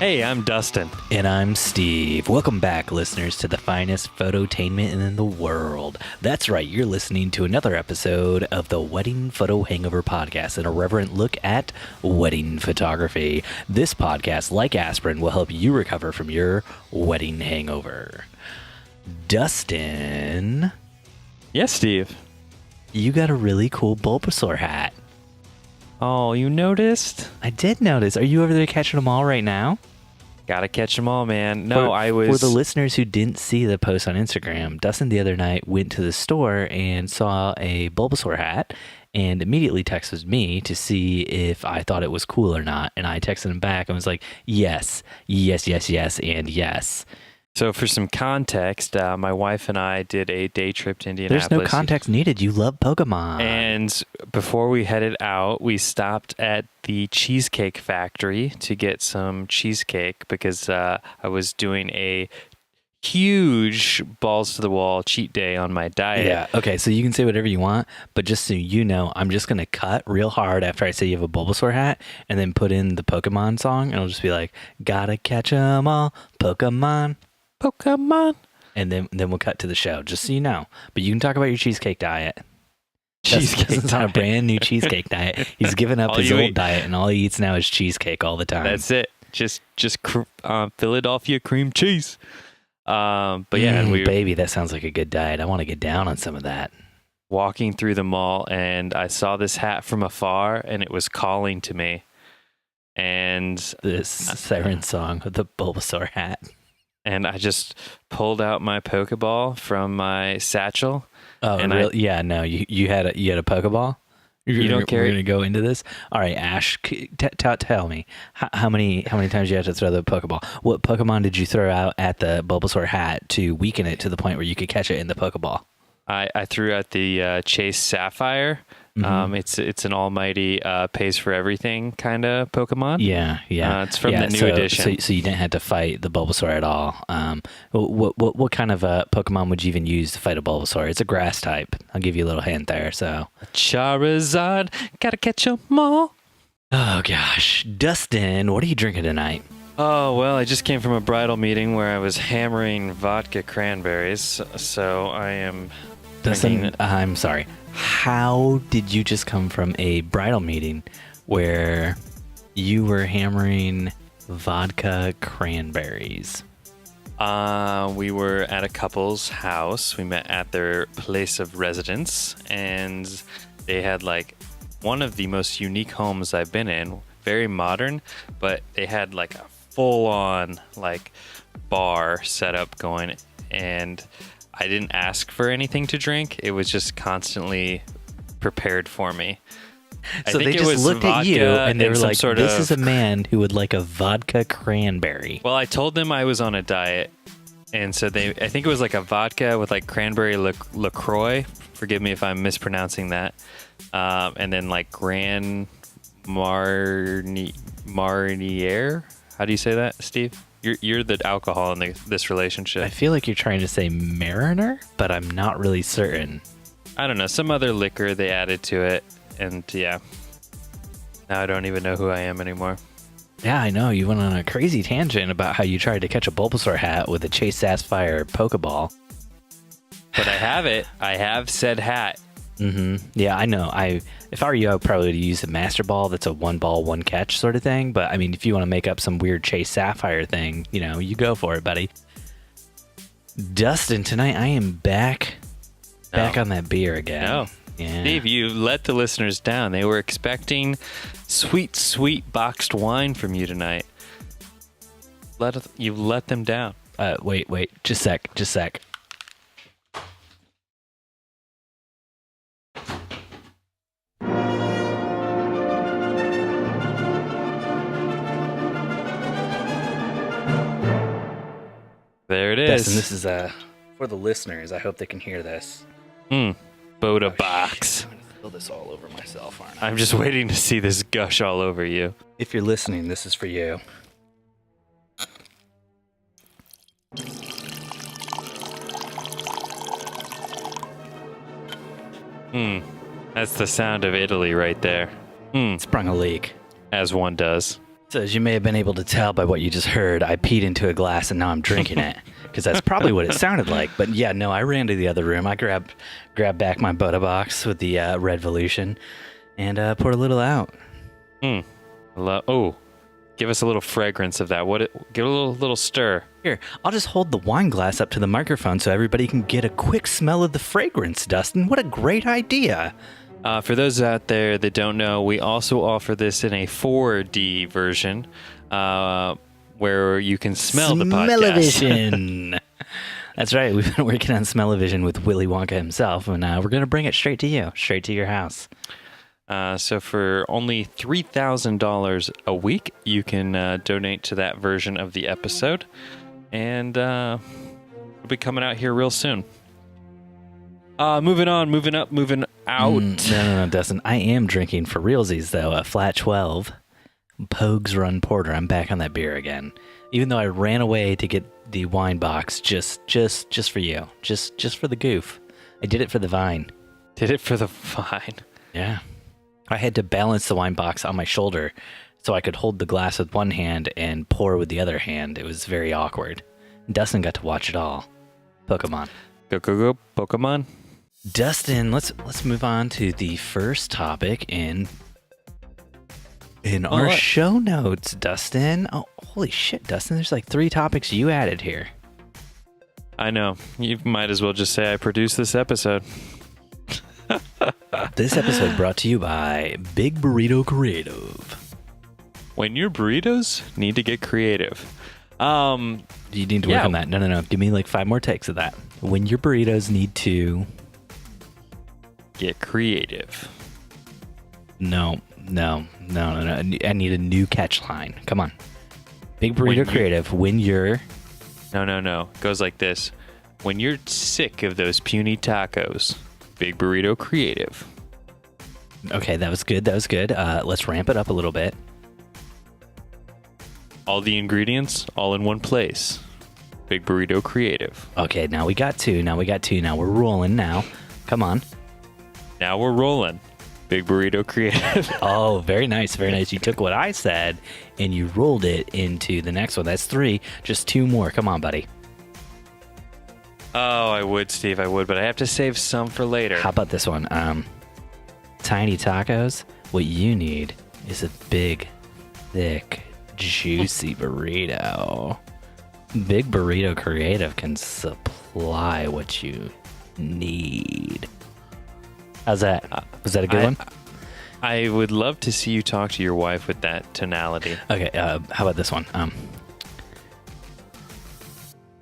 Hey, I'm Dustin. And I'm Steve. Welcome back, listeners, to the finest phototainment in the world. That's right, you're listening to another episode of the Wedding Photo Hangover podcast, an irreverent look at wedding photography. This podcast, like aspirin, will help you recover from your wedding hangover. Dustin. Yes, Steve. You got a really cool Bulbasaur hat. Oh, you noticed? I did notice. Are you over there catching them all right now? Gotta catch them all, man. No, I was... For the listeners who didn't see the post on Instagram, Dustin the other night went to the store and saw a Bulbasaur hat and immediately texted me to see if I thought it was cool or not. And I texted him back and was like, yes, and yes. So for some context, my wife and I did a day trip to Indianapolis. There's no context needed. You love Pokemon. And before we headed out, we stopped at the Cheesecake Factory to get some cheesecake because I was doing a huge balls to the wall cheat day on my diet. Yeah, okay, so you can say whatever you want, but just so you know, I'm just going to cut real hard after I say you have a Bulbasaur hat and then put in the Pokemon song, and I'll just be like, gotta catch 'em all, Pokemon. And then we'll cut to the show, just so you know. But you can talk about your cheesecake diet. Dustin's on a brand new cheesecake diet. He's given up his old diet, and all he eats now is cheesecake all the time. That's it. Just Philadelphia cream cheese. But yeah, baby, that sounds like a good diet. I want to get down on some of that. Walking through the mall, and I saw this hat from afar, and it was calling to me. And this siren song with the Bulbasaur hat. And I just pulled out my Pokeball from my satchel. Oh, and really? Yeah, no, you had a Pokeball? You don't carry? We're going to go into this? All right, Ash, tell me, how many times you had to throw the Pokeball? What Pokemon did you throw out at the Bulbasaur hat to weaken it to the point where you could catch it in the Pokeball? I threw out the Chase Sapphire. Mm-hmm. It's an almighty pays for everything kind of Pokemon. Yeah. It's from the new edition. So you didn't have to fight the Bulbasaur at all. What kind of Pokemon would you even use to fight a Bulbasaur? It's a grass type. I'll give you a little hint there. So Charizard, gotta catch 'em all. Oh gosh, Dustin, what are you drinking tonight? Oh, well, I just came from a bridal meeting where I was hammering vodka cranberries, so I am Dustin, I'm sorry. How did you just come from a bridal meeting where you were hammering vodka cranberries? We were at a couple's house. We met at their place of residence, and they had like one of the most unique homes I've been in. Very modern, but they had like a full-on like bar setup going, and I didn't ask for anything to drink. It was just constantly prepared for me. So they just looked at you and they were like, this is a man who would like a vodka cranberry. Well, I told them I was on a diet. And so I think it was like a vodka with like cranberry LaCroix. Forgive me if I'm mispronouncing that. And then like Grand Marnier. How do you say that, Steve? You're the alcohol in this relationship. I feel like you're trying to say Mariner, but I'm not really certain. I don't know. Some other liquor they added to it. And yeah. Now I don't even know who I am anymore. Yeah, I know. You went on a crazy tangent about how you tried to catch a Bulbasaur hat with a Chase Sapphire Pokeball. But I have it. I have said hat. Mm-hmm. Yeah, I know. If I were you, I would probably use a Master Ball that's a one ball, one catch sort of thing. But I mean, if you want to make up some weird Chase Sapphire thing, you go for it, buddy. Dustin, tonight I am back on that beer again. No. Yeah. Steve, you let the listeners down. They were expecting sweet, sweet boxed wine from you tonight. You let them down. Wait. Just sec. There it is. Dustin, this is for the listeners. I hope they can hear this. Boda box. I'm going to spill this all over myself, aren't I? I'm just waiting to see this gush all over you. If you're listening, this is for you. That's the sound of Italy right there. Sprung a leak. As one does. So as you may have been able to tell by what you just heard, I peed into a glass and now I'm drinking it because that's probably what it sounded like. But yeah, no, I ran to the other room. I grabbed back my Buddha box with the Red Volution and poured a little out. Oh, give us a little fragrance of that. Give a little stir. Here, I'll just hold the wine glass up to the microphone so everybody can get a quick smell of the fragrance, Dustin. What a great idea. For those out there that don't know, we also offer this in a 4D version where you can smell the podcast. Smell-o-vision. That's right. We've been working on Smell-o-vision with Willy Wonka himself, and we're going to bring it straight to you, straight to your house. So for only $3,000 a week, you can donate to that version of the episode, and it'll be coming out here real soon. Moving on, moving up, moving out. No, Dustin. I am drinking for realsies, though, a Flat 12 Pogue's Run Porter. I'm back on that beer again. Even though I ran away to get the wine box just for you. Just for the goof. I did it for the vine. Did it for the vine? Yeah. I had to balance the wine box on my shoulder so I could hold the glass with one hand and pour with the other hand. It was very awkward. Dustin got to watch it all. Pokemon. Go, Pokemon. Dustin, let's move on to the first topic in our show notes, Dustin. Oh, holy shit, Dustin. There's like 3 topics you added here. I know. You might as well just say I produced this episode. This episode brought to you by Big Burrito Creative. When your burritos need to get creative. You need to work on that. No. Give me like 5 more takes of that. When your burritos need to get creative. No. I need a new catch line. Come on. Big Burrito Creative. When you're... No. It goes like this. When you're sick of those puny tacos, Big Burrito Creative. Okay, that was good. Let's ramp it up a little bit. All the ingredients, all in one place. Big Burrito Creative. Okay, now we got 2. Now we're rolling now. Come on. Now we're rolling. Big Burrito Creative. Oh, very nice. You took what I said and you rolled it into the next one. That's 3. Just 2 more. Come on, buddy. Oh, I would, Steve. But I have to save some for later. How about this one? Tiny tacos. What you need is a big, thick, juicy burrito. Big Burrito Creative can supply what you need. How's that? Was that a good one? I would love to see you talk to your wife with that tonality. Okay, how about this one?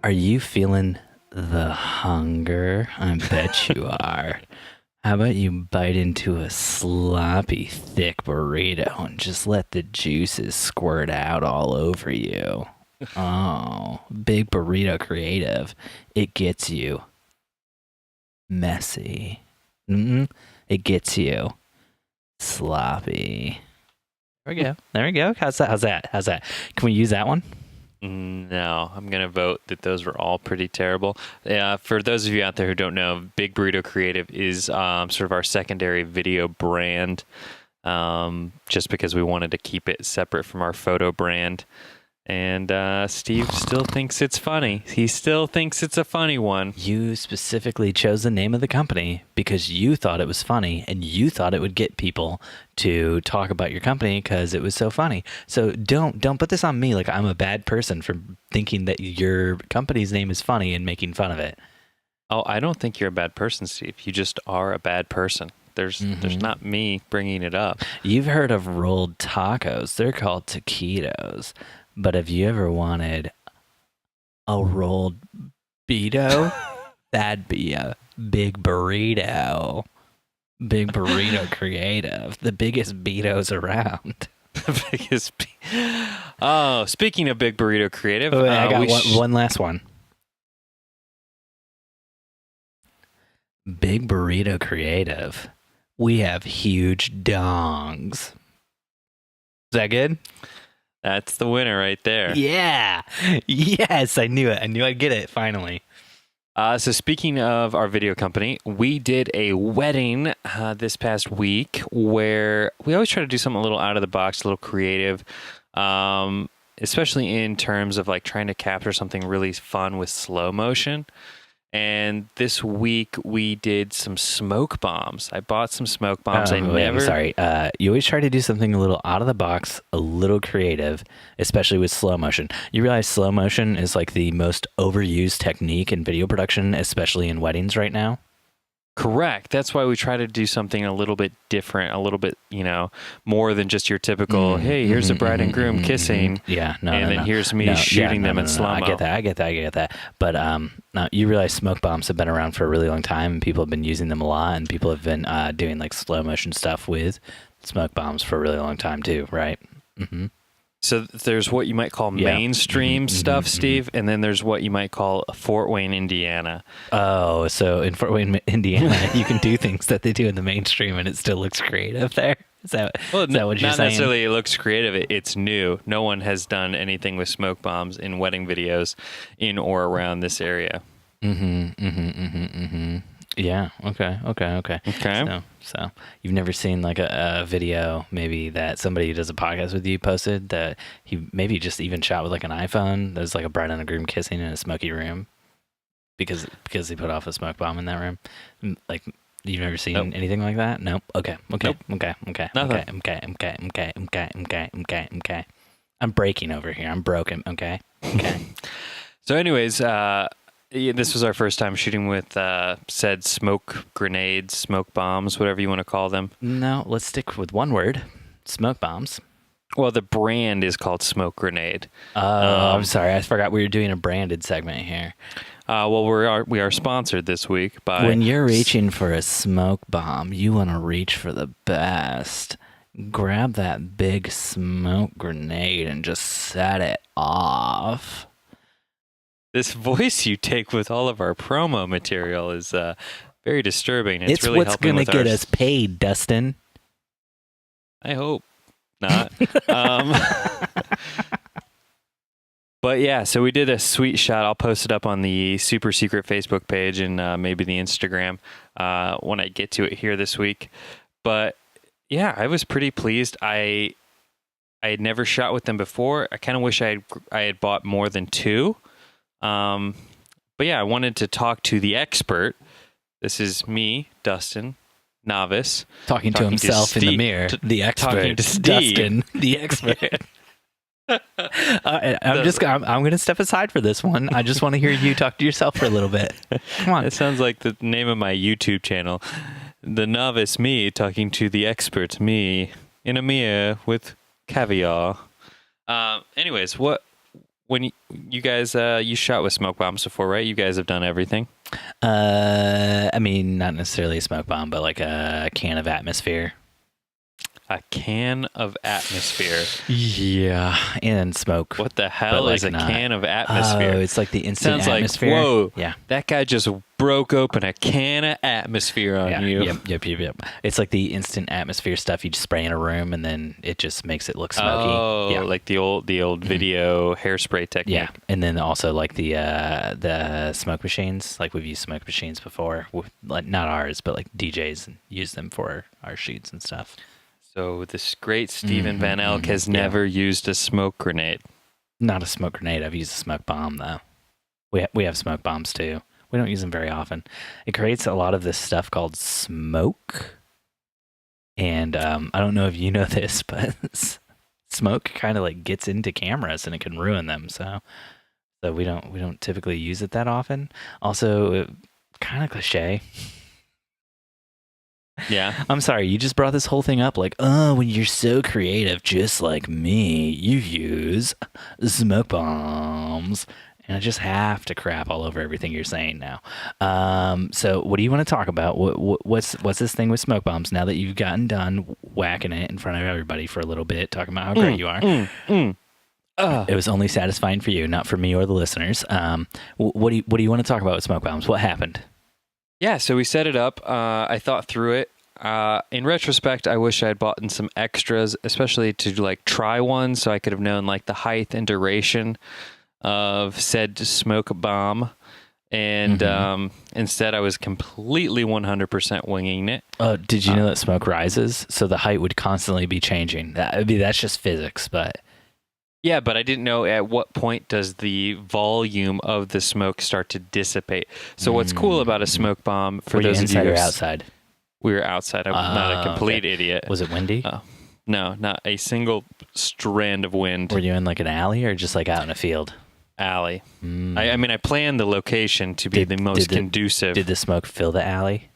Are you feeling the hunger? I bet you are. How about you bite into a sloppy, thick burrito and just let the juices squirt out all over you? Oh, Big Burrito Creative. It gets you messy. It gets you sloppy. There we go. How's that? Can we use that one? No, I'm going to vote that those were all pretty terrible. For those of you out there who don't know, Big Burrito Creative is sort of our secondary video brand, just because we wanted to keep it separate from our photo brand. And Steve still thinks it's funny. He still thinks it's a funny one. You specifically chose the name of the company because you thought it was funny and you thought it would get people to talk about your company because it was so funny. So don't put this on me like I'm a bad person for thinking that your company's name is funny and making fun of it. Oh, I don't think you're a bad person, Steve. You just are a bad person. There's not me bringing it up. You've heard of rolled tacos. They're called taquitos. But have you ever wanted a rolled burrito? That'd be a Big Burrito. Big Burrito Creative. The biggest burritos around. The biggest. Oh, speaking of Big Burrito Creative, wait, I got one last one. Big Burrito Creative. We have huge dongs. Is that good? That's the winner right there. Yeah. Yes, I knew it. I knew I'd get it finally. So speaking of our video company, we did a wedding this past week where we always try to do something a little out of the box, a little creative. especially in terms of like trying to capture something really fun with slow motion. And this week we did some smoke bombs. I bought some smoke bombs. I'm sorry. You always try to do something a little out of the box, a little creative, especially with slow motion. You realize slow motion is like the most overused technique in video production, especially in weddings right now? Correct. That's why we try to do something a little bit different, a little bit, more than just your typical, hey, here's the bride and groom kissing. Yeah, and then here's me shooting them in slow-mo. I get that. But now you realize smoke bombs have been around for a really long time, and people have been using them a lot, and people have been doing like slow motion stuff with smoke bombs for a really long time too, right? Mm-hmm. So there's what you might call mainstream stuff, Steve, and then there's what you might call Fort Wayne, Indiana. Oh, so in Fort Wayne, Indiana, you can do things that they do in the mainstream, and it still looks creative there. Is that what you're saying? Not necessarily it looks creative. It's new. No one has done anything with smoke bombs in wedding videos in or around this area. Yeah. Okay. So you've never seen like a video maybe that somebody who does a podcast with you posted that he maybe just even shot with like an iPhone. There's like a bride and a groom kissing in a smoky room because they put off a smoke bomb in that room. Like you've never seen anything like that? Nope. Okay. Nothing. Okay. I'm breaking over here. I'm broken. Okay. So anyways, this was our first time shooting with said smoke grenades, smoke bombs, whatever you want to call them. No, let's stick with one word, smoke bombs. Well, the brand is called Smoke Grenade. I'm sorry. I forgot we were doing a branded segment here. Well, we are sponsored this week by... When you're reaching for a smoke bomb, you want to reach for the best. Grab that big smoke grenade and just set it off. This voice you take with all of our promo material is very disturbing. It's really what's going to get us paid, Dustin. I hope not. But yeah, so we did a sweet shot. I'll post it up on the super secret Facebook page and maybe the Instagram when I get to it here this week. But yeah, I was pretty pleased. I had never shot with them before. I kind of wish I had bought more than two. But yeah, I wanted to talk to the expert. This is me, Dustin, novice. Talking to himself in the mirror. The expert. Talking to Steve. Dustin, the expert. I'm going to step aside for this one. I just want to hear you talk to yourself for a little bit. Come on. It sounds like the name of my YouTube channel. The novice me talking to the expert me in a mirror with caviar. Anyways, when you guys, you shot with smoke bombs before, right? You guys have done everything. I mean, not necessarily a smoke bomb, but like a can of atmosphere. A can of atmosphere. Yeah, and smoke. What the hell is a can of atmosphere? Oh, it's like the instant Sounds atmosphere. Like, whoa, yeah. That guy just broke open a can of atmosphere on you. Yep. It's like the instant atmosphere stuff you just spray in a room, and then it just makes it look smoky. Oh, yeah. Like the old video hairspray technique. Yeah, and then also like the smoke machines. Like we've used smoke machines before, like not ours, but like DJs use them for our shoots and stuff. So this great Steven Van Elk has never used a smoke grenade. Not a smoke grenade. I've used a smoke bomb, though. We have smoke bombs, too. We don't use them very often. It creates a lot of this stuff called smoke. And I don't know if you know this, but smoke kind of like gets into cameras and it can ruin them. So we don't typically use it that often. Also, kind of cliche. Yeah. I'm sorry, you just brought this whole thing up like, oh, when you're so creative, just like me, you use smoke bombs. And I just have to crap all over everything you're saying now. So what do you want to talk about? What's this thing with smoke bombs now that you've gotten done whacking it in front of everybody for a little bit, talking about how great you are? It was only satisfying for you, not for me or the listeners. What do you want to talk about with smoke bombs? What happened? Yeah, so we set it up. I thought through it. In retrospect, I wish I had bought in some extras, especially to like try one, so I could have known like the height and duration of said smoke bomb. And instead, I was completely 100% winging it. Did you know that smoke rises, so the height would constantly be changing? That's just physics, but Yeah, but I didn't know at what point does the volume of the smoke start to dissipate. So what's cool about a smoke bomb for Were you those of inside you or who outside? we were outside. I'm not a complete Okay. idiot. Was it windy? No, not a single strand of wind. Were you in like an alley or just like out in a field? Alley. I mean, I planned the location to be the most conducive. Did the smoke fill the alley?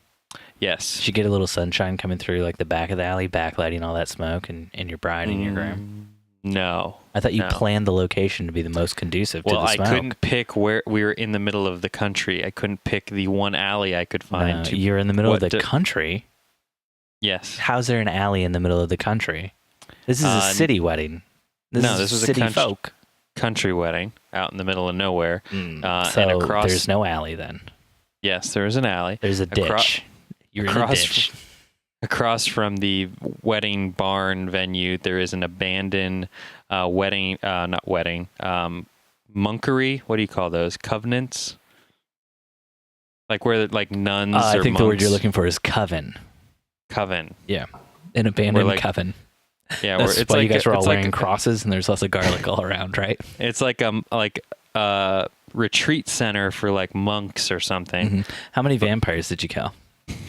Yes. Did you get a little sunshine coming through like the back of the alley, backlighting all that smoke and your bride and your groom? No. I thought you planned the location to be the most conducive to the smoke. Well, I couldn't pick where we were in the middle of the country. I couldn't pick the one alley I could find. You're in the middle of the country? Yes. How's there an alley in the middle of the country? This is a city wedding. This was city a folk country wedding out in the middle of nowhere. So and across, there's no alley then. Yes, there is an alley. There's a ditch. You're in a ditch. Across from the wedding barn venue, there is an abandoned monkery. What do you call those? Covenants? Like where like nuns or I think monks. the word you're looking for is coven. Coven. Yeah. An abandoned coven. Yeah, that's it's why like you guys are all it's wearing crosses and there's lots of garlic all around, right? It's like a retreat center for like monks or something. Mm-hmm. How many vampires did you kill?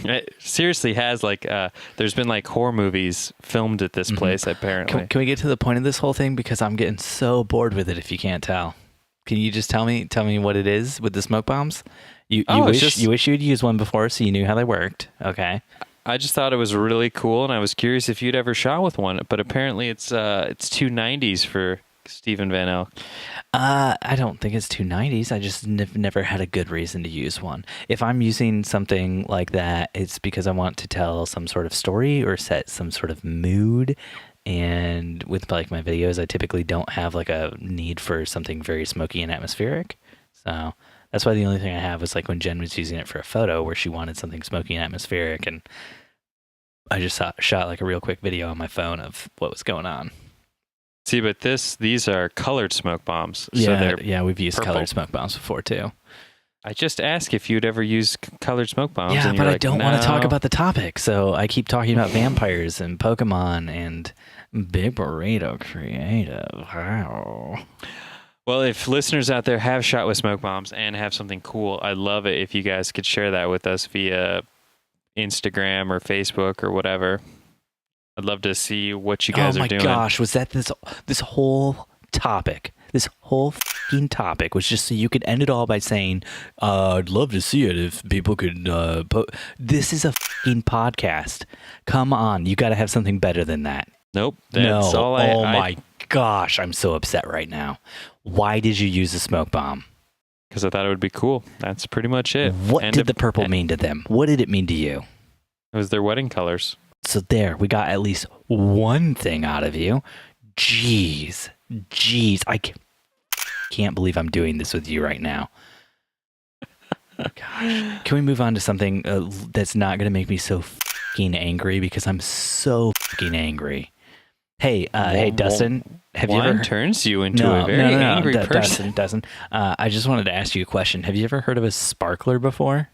It seriously has like there's been like horror movies filmed at this place apparently. Can we get to the point of this whole thing, because I'm getting so bored with it if you can't tell. Can you just tell me what it is with the smoke bombs? You wish you'd used one before so you knew how they worked. Okay. I just thought it was really cool, and I was curious if you'd ever shot with one. But apparently, it's 290s for Stephen Van Elk. I don't think it's 290s. I just never had a good reason to use one. If I'm using something like that, it's because I want to tell some sort of story or set some sort of mood. And with like my videos, I typically don't have like a need for something very smoky and atmospheric. So that's why the only thing I have was like when Jen was using it for a photo where she wanted something smoky and atmospheric, and I just shot like a real quick video on my phone of what was going on. See, but these are colored smoke bombs. Yeah, we've used purple. colored smoke bombs before too. I just asked if you'd ever use colored smoke bombs. Yeah, and but I like, don't want "No." to talk about the topic, so I keep talking about vampires and Pokemon and Big Burrito Creative. Wow. Well, if listeners out there have shot with smoke bombs and have something cool, I'd love it if you guys could share that with us via Instagram or Facebook or whatever. I'd love to see what you guys are doing. Oh my gosh, was that this whole topic? This whole fucking topic was just so you could end it all by saying, I'd love to see it if people could This is a fucking podcast. Come on, you got to have something better than that. Nope. That's no. all my gosh, I'm so upset right now. Why did you use a smoke bomb? Because I thought it would be cool. That's pretty much it. What did the purple mean to them? What did it mean to you? It was their wedding colors. So there, we got at least one thing out of you. Jeez, I can't believe I'm doing this with you right now. Gosh, can we move on to something that's not going to make me so fucking angry, because I'm so fucking angry. Hey, hey, Dustin, have you ever turns you into a very angry person? Dustin, I just wanted to ask you a question. Have you ever heard of a sparkler before?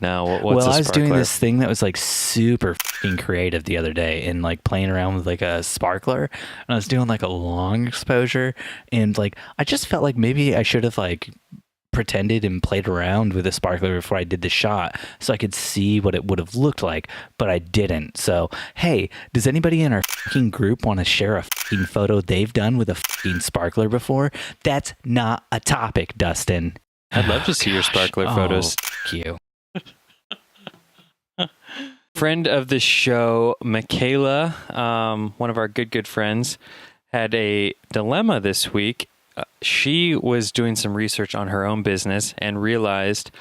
No, what's well, I was doing this thing that was like super fucking creative the other day, and like playing around with like a sparkler, and I was doing like a long exposure, and like I just felt like maybe I should have like pretended and played around with a sparkler before I did the shot so I could see what it would have looked like, but I didn't. So, hey, does anybody in our fucking group want to share a fucking photo they've done with a fucking sparkler before? That's not a topic, Dustin. I'd love to see your sparkler photos. Fuck you. Friend of the show, Michaela, one of our good friends, had a dilemma this week. She was doing some research on her own business and realized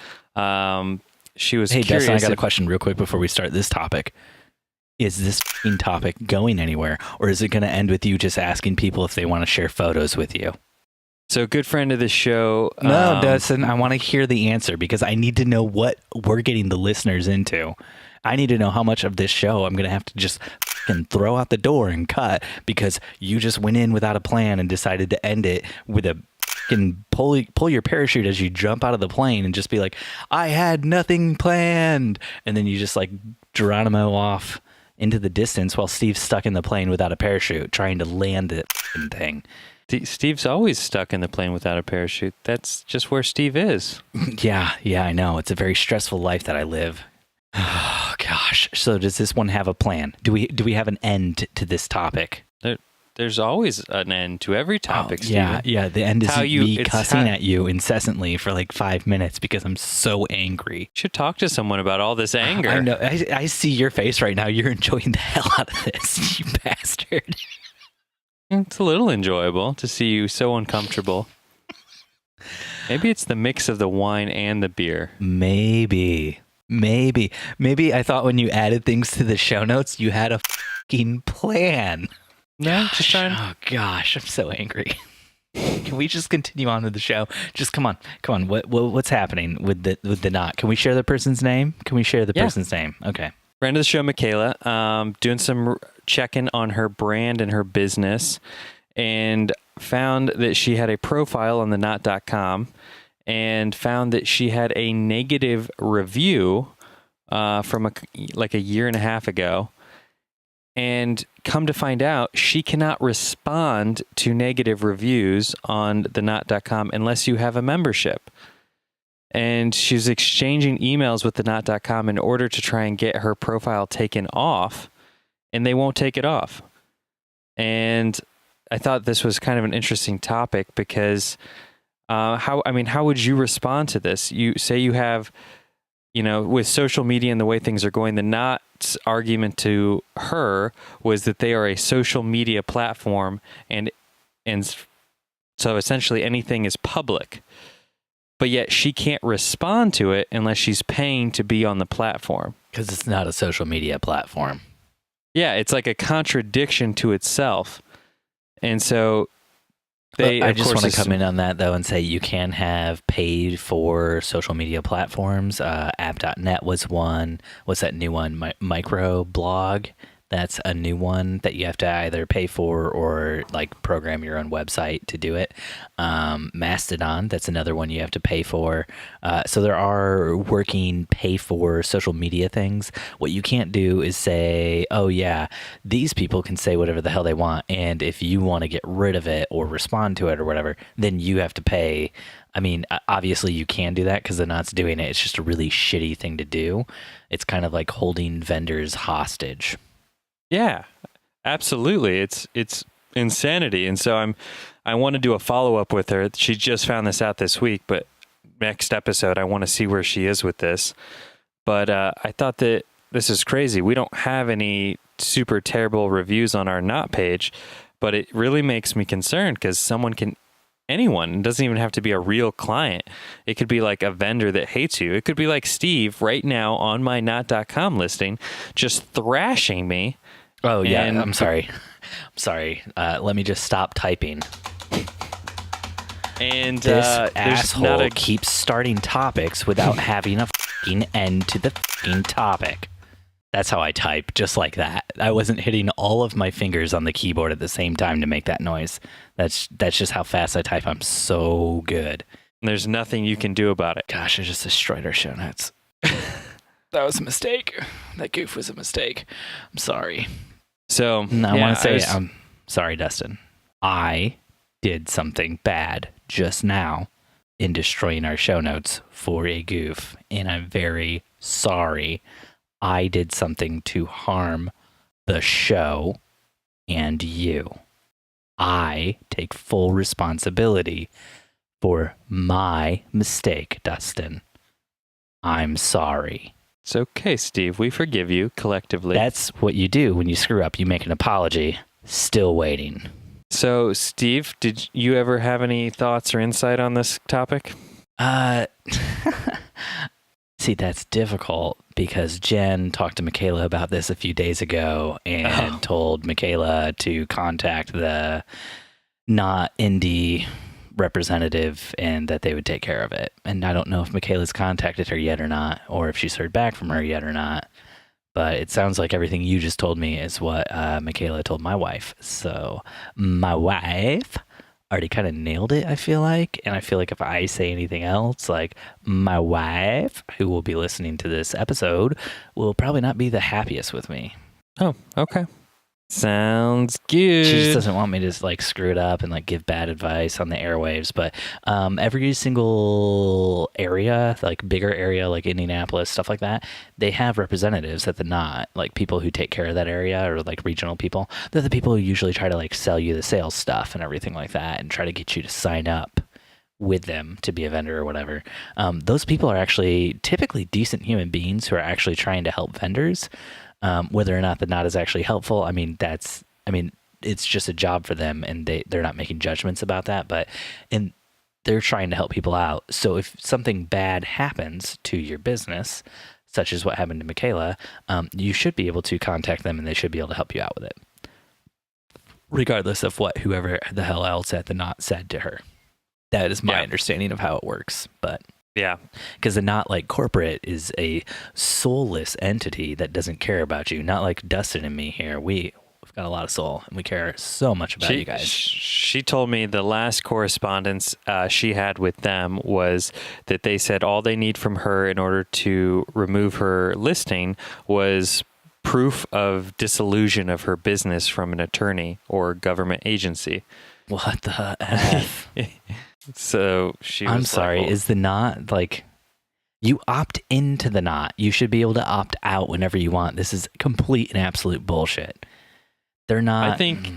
she was curious. Dustin, I got a question real quick before we start this topic. Is this f***ing topic going anywhere, or is it going to end with you just asking people if they want to share photos with you? So, good friend of the show. No, Dustin, I want to hear the answer, because I need to know what we're getting the listeners into. I need to know how much of this show I'm going to have to just fucking throw out the door and cut because you just went in without a plan and decided to end it with a fucking pull your parachute as you jump out of the plane and just be like, I had nothing planned. And then you just like Geronimo off into the distance while Steve's stuck in the plane without a parachute trying to land the thing. Steve's always stuck in the plane without a parachute. That's just where Steve is. Yeah, I know. It's a very stressful life that I live. Oh gosh. So does this one have a plan? Do we have an end to this topic? There's always an end to every topic, Steven. Yeah. The end is me cussing at you incessantly for like 5 minutes because I'm so angry. You should talk to someone about all this anger. I know. I see your face right now. You're enjoying the hell out of this, you bastard. It's a little enjoyable to see you so uncomfortable. Maybe it's the mix of the wine and the beer. Maybe I thought when you added things to the show notes, you had a fucking plan. No, just trying. Oh gosh, I'm so angry. Can we just continue on with the show? Just come on. What's happening with the knot? Can we share the person's name? Person's name? Okay. Friend of the show, Michaela, doing some checking on her brand and her business, and found that she had a profile on the knot.com, and found that she had a negative review from a year and a half ago. And come to find out, she cannot respond to negative reviews on the knot.com unless you have a membership. And she's exchanging emails with the knot.com in order to try and get her profile taken off, and they won't take it off. And I thought this was kind of an interesting topic because how would you respond to this? You say you have, with social media and the way things are going, the Knot's argument to her was that they are a social media platform, and so essentially anything is public. But yet she can't respond to it unless she's paying to be on the platform. Because it's not a social media platform. Yeah, it's like a contradiction to itself. And so I just want to come in on that, though, and say you can have paid for social media platforms. App.net was one. What's that new one? Microblog. That's a new one that you have to either pay for or like program your own website to do it. Mastodon, that's another one you have to pay for. So there are working pay for social media things. What you can't do is say, oh yeah, these people can say whatever the hell they want, and if you want to get rid of it or respond to it or whatever, then you have to pay. I mean, obviously you can do that because the Knot's doing it. It's just a really shitty thing to do. It's kind of like holding vendors hostage. Yeah, absolutely. It's insanity. And so I want to do a follow-up with her. She just found this out this week, but next episode, I want to see where she is with this. But I thought that this is crazy. We don't have any super terrible reviews on our Knot page, but it really makes me concerned because anyone, it doesn't even have to be a real client. It could be like a vendor that hates you. It could be like Steve right now on my knot.com listing, just thrashing me. Oh, yeah. I'm sorry. Let me just stop typing. And this asshole keeps starting topics without having a fucking end to the fucking topic. That's how I type, just like that. I wasn't hitting all of my fingers on the keyboard at the same time to make that noise. That's just how fast I type. I'm so good. There's nothing you can do about it. Gosh, I just destroyed our show notes. That was a mistake. That goof was a mistake. I'm sorry. So I want to say, I'm sorry, Dustin. I did something bad just now in destroying our show notes for a goof, and I'm very sorry. I did something to harm the show and you. I take full responsibility for my mistake, Dustin. I'm sorry. It's okay, Steve. We forgive you collectively. That's what you do when you screw up. You make an apology. Still waiting. So, Steve, did you ever have any thoughts or insight on this topic? See, that's difficult because Jen talked to Michaela about this a few days ago and told Michaela to contact the Knot indie representative and that they would take care of it. And I don't know if Michaela's contacted her yet or not, or if she's heard back from her yet or not. But it sounds like everything you just told me is what Michaela told my wife. So my wife already kind of nailed it, I feel like. And I feel like if I say anything else, like my wife, who will be listening to this episode, will probably not be the happiest with me. Oh, okay. Sounds She just good. doesn't want me to like screw it up and like give bad advice on the airwaves. But every single area, like bigger area, like Indianapolis, stuff like that, they have representatives at the Knot, like people who take care of that area or like regional people. They're the people who usually try to like sell you the sales stuff and everything like that and try to get you to sign up with them to be a vendor or whatever. Those people are actually typically decent human beings who are actually trying to help vendors. Whether or not the Knot is actually helpful, it's just a job for them, and they're not making judgments about that. And they're trying to help people out. So if something bad happens to your business, such as what happened to Michaela, you should be able to contact them, and they should be able to help you out with it, regardless of what whoever the hell else at the Knot said to her. That is my understanding of how it works, but. Yeah. Because the Knot, like corporate, is a soulless entity that doesn't care about you. Not like Dustin and me here. We've got a lot of soul, and we care so much about you guys. She told me the last correspondence she had with them was that they said all they need from her in order to remove her listing was proof of dissolution of her business from an attorney or government agency. What the F? So she was I'm sorry, like, well, is the Knot like you opt into the Knot? You should be able to opt out whenever you want. This is complete and absolute bullshit. They're not. I think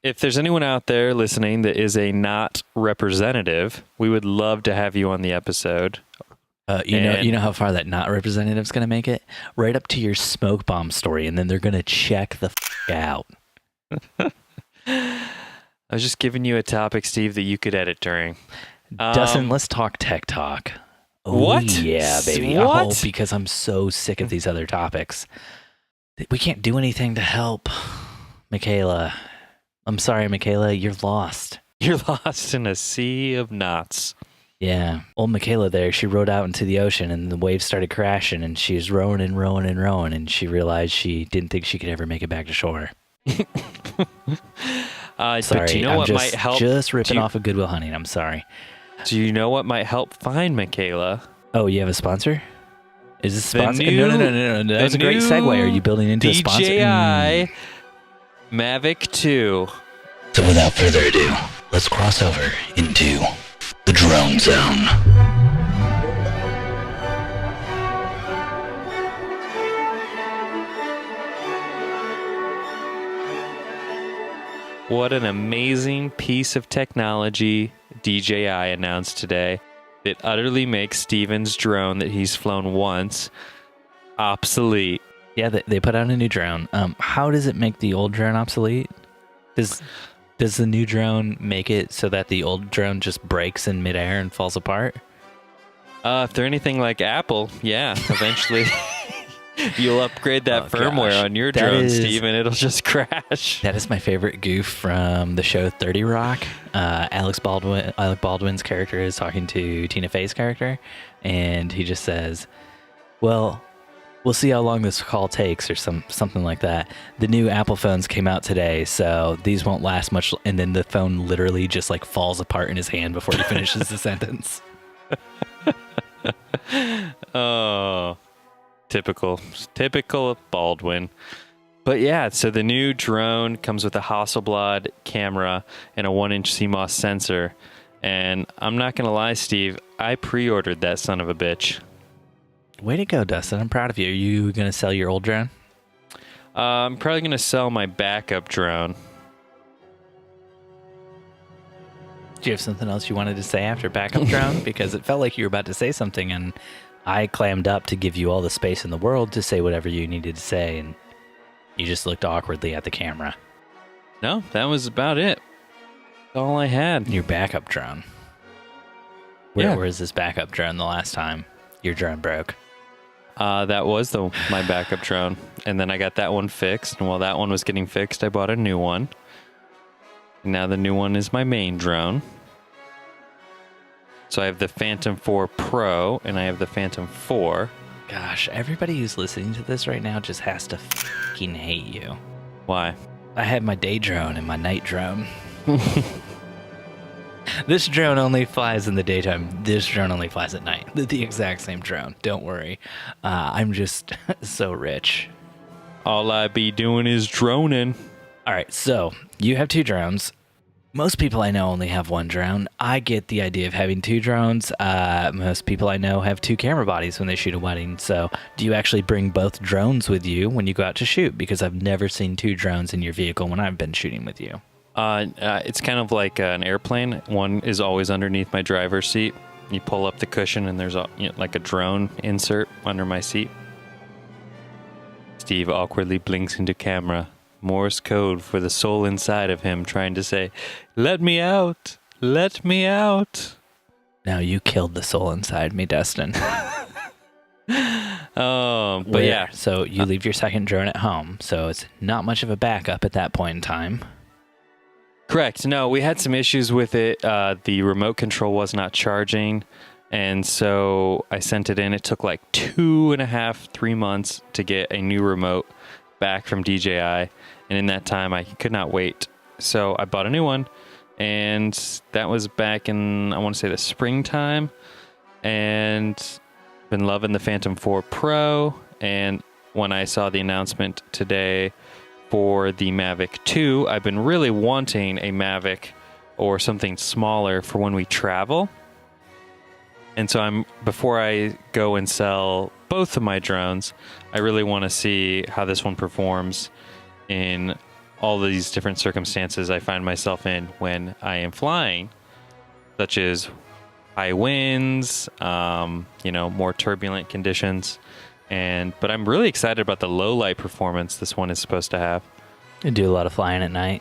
if there's anyone out there listening that is a Knot representative, we would love to have you on the episode. You know how far that Knot representative's going to make it? Right up to your smoke bomb story, and then they're going to check the out. I was just giving you a topic, Steve, that you could edit during. Dustin, let's talk tech talk. Oh, what? Yeah, baby. What? Oh, because I'm so sick of these other topics. We can't do anything to help Michaela. I'm sorry, Michaela. You're lost. You're lost in a sea of knots. Yeah. Old Michaela there, she rode out into the ocean and the waves started crashing and she was rowing and rowing and rowing and she realized she didn't think she could ever make it back to shore. Sorry, but do you know what might help? Just ripping off of Goodwill Hunting. I'm sorry. Do you know what might help find Michaela? Oh, you have a sponsor? Is this a sponsor? No. That was a great segue. Are you building into a sponsor? DJI Mavic 2. So without further ado, let's cross over into the drone zone. What an amazing piece of technology DJI announced today that utterly makes Steven's drone that he's flown once obsolete. Yeah, they put out a new drone. How does it make the old drone obsolete? Does the new drone make it so that the old drone just breaks in midair and falls apart? If they're anything like Apple, yeah, eventually you'll upgrade that firmware on your drone, Steve, and it'll just crash. That is my favorite goof from the show 30 Rock. Alec Baldwin's character is talking to Tina Fey's character, and he just says, well, we'll see how long this call takes or something like that. The new Apple phones came out today, so these won't last much. And then the phone literally just like falls apart in his hand before he finishes the sentence. Oh, typical of Baldwin. But yeah, so the new drone comes with a Hasselblad camera and a 1-inch CMOS sensor. And I'm not going to lie, Steve, I pre-ordered that son of a bitch. Way to go, Dustin. I'm proud of you. Are you going to sell your old drone? I'm probably going to sell my backup drone. Do you have something else you wanted to say after backup drone? Because it felt like you were about to say something, and I clammed up to give you all the space in the world to say whatever you needed to say, and you just looked awkwardly at the camera. No, that was about it. That's all I had. Your backup drone. Where is this backup drone the last time your drone broke? That was my backup drone. And then I got that one fixed. And while that one was getting fixed, I bought a new one. And now the new one is my main drone. So I have the Phantom 4 Pro and I have the Phantom 4. Gosh, everybody who's listening to this right now just has to fucking hate you. Why? I have my day drone and my night drone. This drone only flies in the daytime. This drone only flies at night. The exact same drone. Don't worry. I'm just so rich. All I be doing is droning. All right, so you have 2 drones. Most people I know only have 1 drone. I get the idea of having 2 drones. Most people I know have 2 camera bodies when they shoot a wedding. So do you actually bring both drones with you when you go out to shoot? Because I've never seen 2 drones in your vehicle when I've been shooting with you. It's kind of like an airplane. One is always underneath my driver's seat. You pull up the cushion and there's like a drone insert under my seat. Steve awkwardly blinks into camera. Morse code for the soul inside of him trying to say, "Let me out! Let me out!" Now you killed the soul inside me, Dustin. But yeah. So you leave your second drone at home. So it's not much of a backup at that point in time. Correct. No, we had some issues with it. The remote control was not charging. And so I sent it in. It took like 2.5, 3 months to get a new remote back from DJI. And in that time, I could not wait. So I bought a new one. And that was back in, I want to say, the springtime. And been loving the Phantom 4 Pro. And when I saw the announcement today for the Mavic 2, I've been really wanting a Mavic or something smaller for when we travel. And so before I go and sell both of my drones, I really want to see how this one performs in all these different circumstances I find myself in when I am flying, such as high winds, more turbulent conditions. But I'm really excited about the low light performance this one is supposed to have. You do a lot of flying at night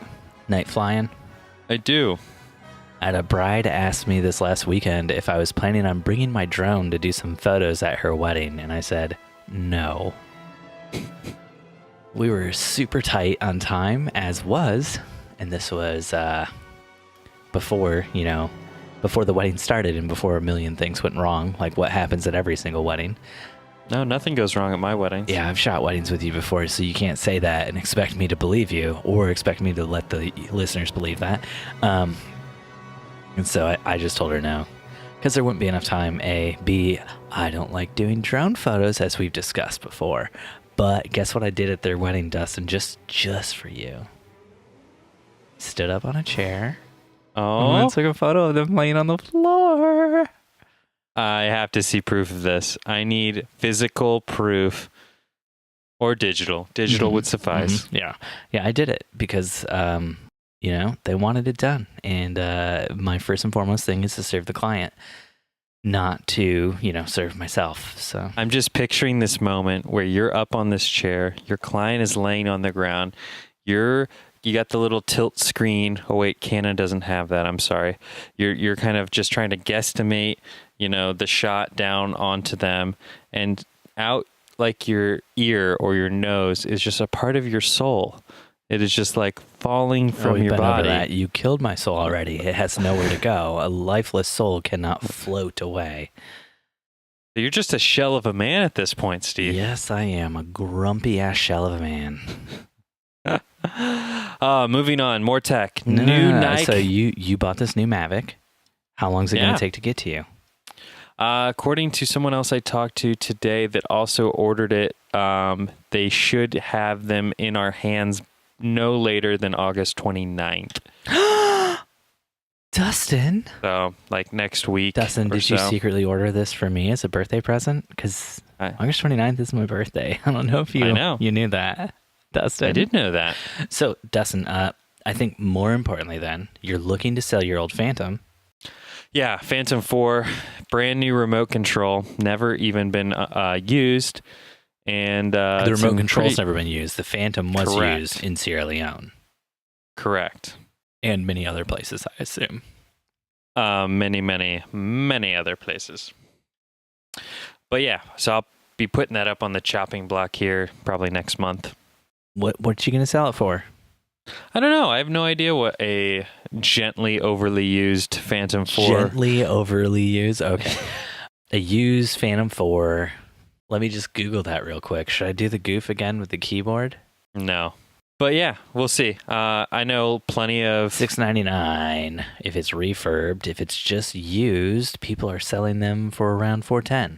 flying. I do. I had a bride ask me this last weekend if I was planning on bringing my drone to do some photos at her wedding, and I said no. We were super tight on time, as was, and this was before the wedding started and before a million things went wrong, like what happens at every single wedding. No, nothing goes wrong at my wedding. Yeah, I've shot weddings with you before, so you can't say that and expect me to believe you or expect me to let the listeners believe that. And so I just told her no, because there wouldn't be enough time, A. B, I don't like doing drone photos, as we've discussed before. But guess what I did at their wedding, Dustin, just for you? Stood up on a chair. Oh. And took a photo of them laying on the floor. I have to see proof of this. I need physical proof or digital. Digital would suffice. Mm-hmm. Yeah, I did it because, they wanted it done. And my first and foremost thing is to serve the client, not to, serve myself. So I'm just picturing this moment where you're up on this chair, your client is laying on the ground, you got the little tilt screen. Oh wait, Canon doesn't have that. I'm sorry. You're kind of just trying to guesstimate, the shot down onto them, and out like your ear or your nose is just a part of your soul. It is just like falling from your body. Over that. You killed my soul already. It has nowhere to go. A lifeless soul cannot float away. You're just a shell of a man at this point, Steve. Yes, I am. A grumpy ass shell of a man. Moving on. More tech. New Nike. So you bought this new Mavic. How long is it going to take to get to you? According to someone else I talked to today that also ordered it, they should have them in our hands no later than August 29th. Dustin. So, like next week. Dustin, did you secretly order this for me as a birthday present? Because August 29th is my birthday. I don't know if you knew that, Dustin. I did know that. So, Dustin, I think more importantly then, you're looking to sell your old Phantom. Yeah, Phantom 4, brand new remote control, never even been used. And the remote control's never been used. The Phantom was used in Sierra Leone. Correct. And many other places, I assume. Many other places. But yeah, so I'll be putting that up on the chopping block here probably next month. What you going to sell it for? I don't know. I have no idea what a gently overly used Phantom 4... Gently overly used? Okay. A used Phantom 4... Let me just Google that real quick. Should I do the goof again with the keyboard? No. But yeah, we'll see. I know plenty of... $699 if it's refurbed. If it's just used, people are selling them for around $410.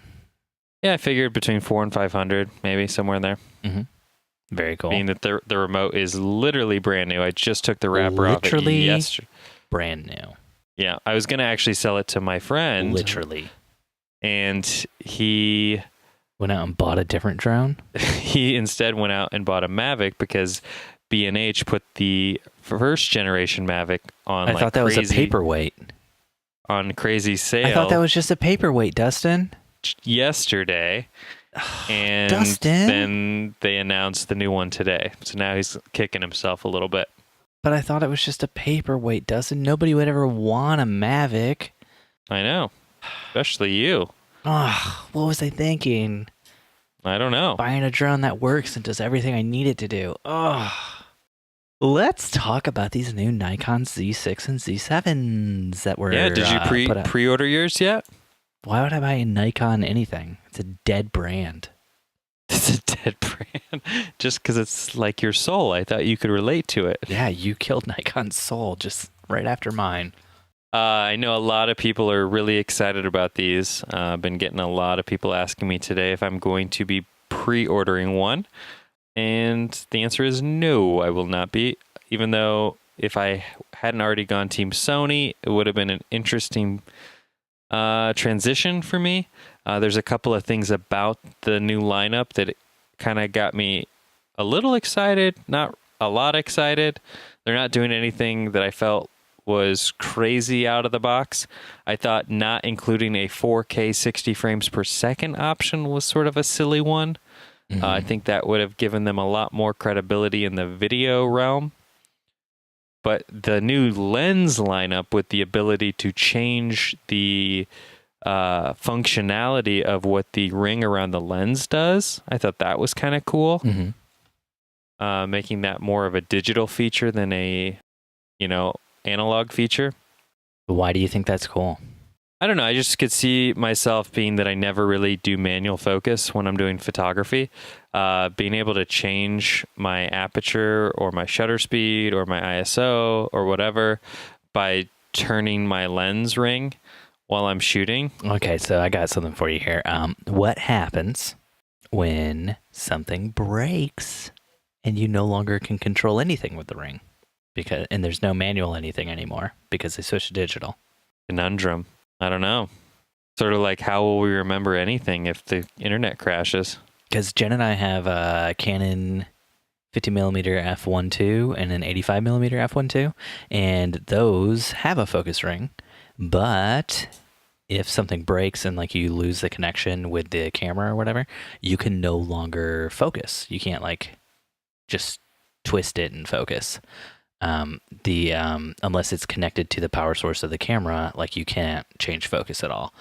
Yeah, I figured between $400 and $500, maybe somewhere in there. Mm-hmm. Very cool. Being that the remote is literally brand new. I just took the wrapper off it yesterday. Brand new. Yeah, I was going to actually sell it to my friend. Literally. And he went out and bought a different drone? He instead went out and bought a Mavic because B&H put the first generation Mavic on I thought that was a paperweight. On crazy sale. I thought that was just a paperweight, Dustin. Yesterday. And Dustin? then they announced the new one today. So now he's kicking himself a little bit. But I thought it was just a paperweight, Dustin. Nobody would ever want a Mavic. I know. Especially you. Oh, what was I thinking? I don't know. Buying a drone that works and does everything I need it to do. Oh. Let's talk about these new Nikon Z6 and Z7s that were Yeah, did you pre-order yours yet? Why would I buy a Nikon anything? It's a dead brand. It's a dead brand. Just because it's like your soul. I thought you could relate to it. Yeah, you killed Nikon's soul just right after mine. I know a lot of people are really excited about these. I've been getting a lot of people asking me today if I'm going to be pre-ordering one. And the answer is no, I will not be. Even though if I hadn't already gone Team Sony, it would have been an interesting transition for me. There's a couple of things about the new lineup that kind of got me a little excited, not a lot excited. They're not doing anything that I felt was crazy out of the box. I thought not including a 4K 60 frames per second option was sort of a silly one. Mm-hmm. I think that would have given them a lot more credibility in the video realm. But the new lens lineup with the ability to change the functionality of what the ring around the lens does, I thought that was kind of cool. Mm-hmm. Making that more of a digital feature than a, analog feature. Why do you think that's cool? I don't know. I just could see myself being that I never really do manual focus when I'm doing photography. Being able to change my aperture or my shutter speed or my ISO or whatever by turning my lens ring while I'm shooting. Okay, so I got something for you here. What happens when something breaks and you no longer can control anything with the ring? And there's no manual anything anymore because they switched to digital. Conundrum. I don't know. Sort of like, how will we remember anything if the internet crashes? Because Jen and I have a Canon 50mm f1.2 and an 85mm f1.2, and those have a focus ring. But if something breaks and like you lose the connection with the camera or whatever, you can no longer focus. You can't like just twist it and focus. Unless it's connected to the power source of the camera, like you can't change focus at all.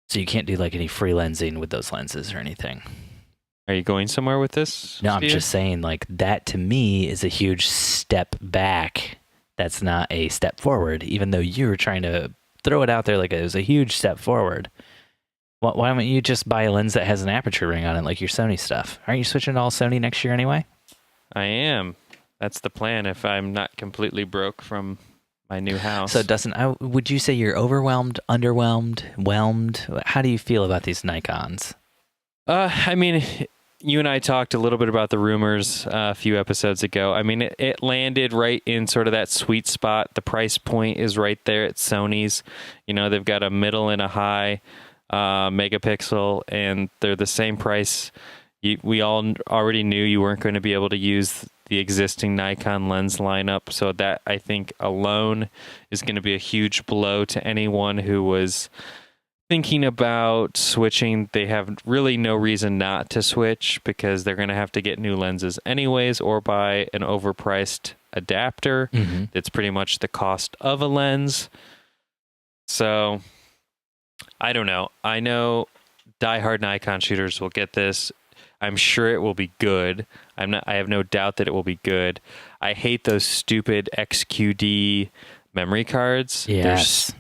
So you can't do like any free lensing with those lenses or anything. Are you going somewhere with this? No, I'm just saying like that to me is a huge step back. That's not a step forward, even though you were trying to throw it out there like it was a huge step forward. Why don't you just buy a lens that has an aperture ring on it like your Sony stuff? Aren't you switching to all Sony next year anyway? I am. That's the plan if I'm not completely broke from my new house. So, Dustin, would you say you're overwhelmed, underwhelmed, whelmed? How do you feel about these Nikons? I mean, you and I talked a little bit about the rumors a few episodes ago. I mean, it landed right in sort of that sweet spot. The price point is right there at Sony's. They've got a middle and a high megapixel, and they're the same price. We all already knew you weren't going to be able to use the existing Nikon lens lineup. So that, I think, alone is going to be a huge blow to anyone who was thinking about switching. They have really no reason not to switch because they're going to have to get new lenses anyways or buy an overpriced adapter. Mm-hmm. That's pretty much the cost of a lens. So I don't know. I know diehard Nikon shooters will get this. I'm sure it will be good. I have no doubt that it will be good. I hate those stupid XQD memory cards. Yes.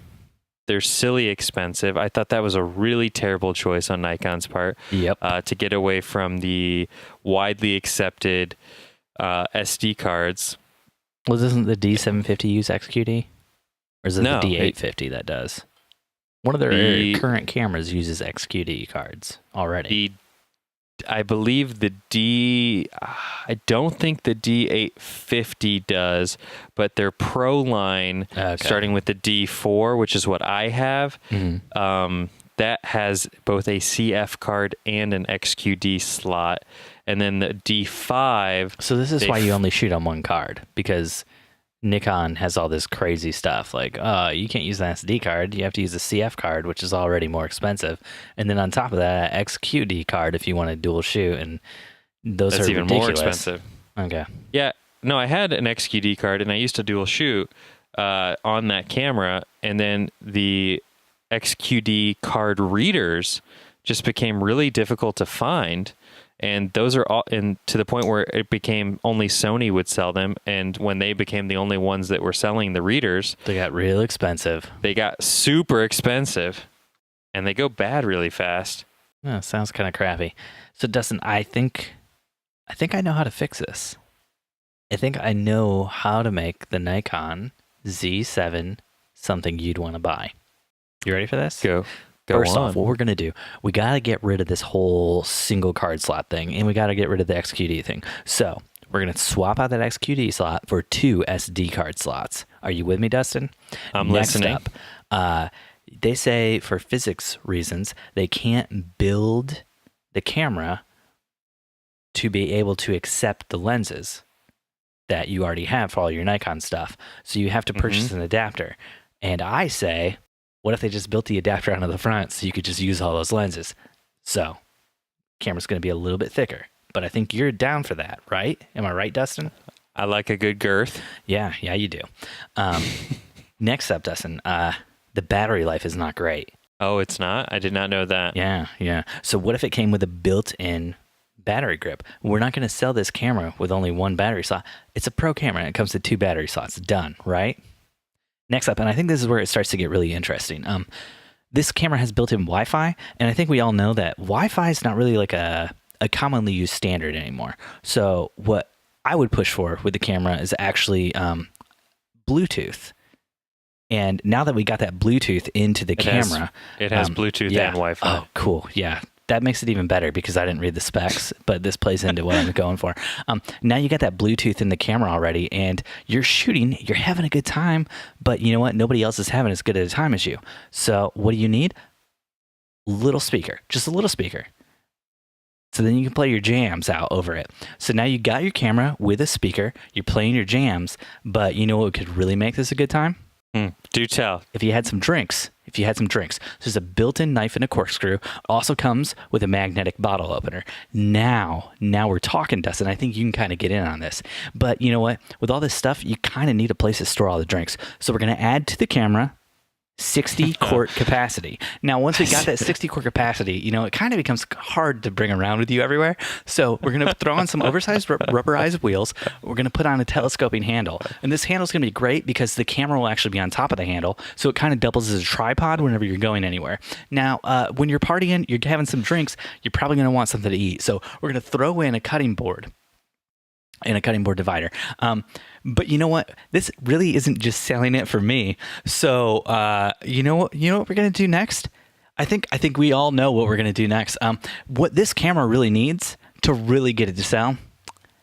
They're silly expensive. I thought that was a really terrible choice on Nikon's part. Yep. To get away from the widely accepted SD cards. Well, doesn't the D750 use XQD? Or is it no, the D850 that does? One of their current cameras uses XQD cards already. I believe the I don't think the D850 does, but their Pro line, starting with the D4, which is what I have, that has both a CF card and an XQD slot. And then the D5. So this is why you only shoot on one card, because Nikon has all this crazy stuff like, you can't use an SD card. You have to use a CF card, which is already more expensive. And then on top of that, XQD card if you want to dual shoot. And that's are even ridiculous. More expensive. Okay. Yeah. No, I had an XQD card and I used to dual shoot on that camera. And then the XQD card readers just became really difficult to find. And those are all, and to the point where it became only Sony would sell them. And when they became the only ones that were selling the readers, they got real expensive. They got super expensive, and they go bad really fast. Oh, sounds kind of crappy. So Dustin, I think I know how to fix this. I think I know how to make the Nikon Z7 something you'd want to buy. You ready for this? Go First on. off, what we're going to do, we got to get rid of this whole single card slot thing, and we got to get rid of the XQD thing. So we're going to swap out that XQD slot for 2 SD card slots. Are you with me, Dustin? I'm listening. Next up, they say for physics reasons, they can't build the camera to be able to accept the lenses that you already have for all your Nikon stuff. So you have to purchase an adapter. And I say, what if they just built the adapter onto the front so you could just use all those lenses? So, camera's going to be a little bit thicker, but I think you're down for that, right? Am I right, Dustin? I like a good girth. Yeah, you do. Next up, Dustin, the battery life is not great. Oh, it's not? I did not know that. Yeah. So what if it came with a built-in battery grip? We're not going to sell this camera with only one battery slot. It's a pro camera, and it comes with 2 battery slots. Done, right? Next up, and I think this is where it starts to get really interesting. This camera has built-in Wi-Fi, and I think we all know that Wi-Fi is not really like a commonly used standard anymore. So what I would push for with the camera is actually Bluetooth. And now that we got that Bluetooth into the camera... It has Bluetooth and Wi-Fi. Oh, cool. Yeah. That makes it even better because I didn't read the specs, but this plays into what I'm going for. Now you got that Bluetooth in the camera already, and you're shooting, you're having a good time, but you know what? Nobody else is having as good a time as you. So what do you need? Little speaker, just a little speaker. So then you can play your jams out over it. So now you got your camera with a speaker, you're playing your jams, but you know what could really make this a good time? Do tell. If you had some drinks. There's a built-in knife and a corkscrew. Also comes with a magnetic bottle opener. Now we're talking, Dustin. I think you can kind of get in on this. But you know what? With all this stuff, you kind of need a place to store all the drinks. So we're going to add to the camera 60 quart capacity. Now, once we got that 60 quart capacity, you know, it kind of becomes hard to bring around with you everywhere. So we're going to throw on some oversized rubberized wheels. We're going to put on a telescoping handle. And this handle is going to be great because the camera will actually be on top of the handle. So it kind of doubles as a tripod whenever you're going anywhere. Now, when you're partying, you're having some drinks, you're probably going to want something to eat. So we're going to throw in a cutting board and a cutting board divider. But you know what? This really isn't just selling it for me. So you know what we're gonna do next? I think we all know what we're gonna do next. What this camera really needs to really get it to sell,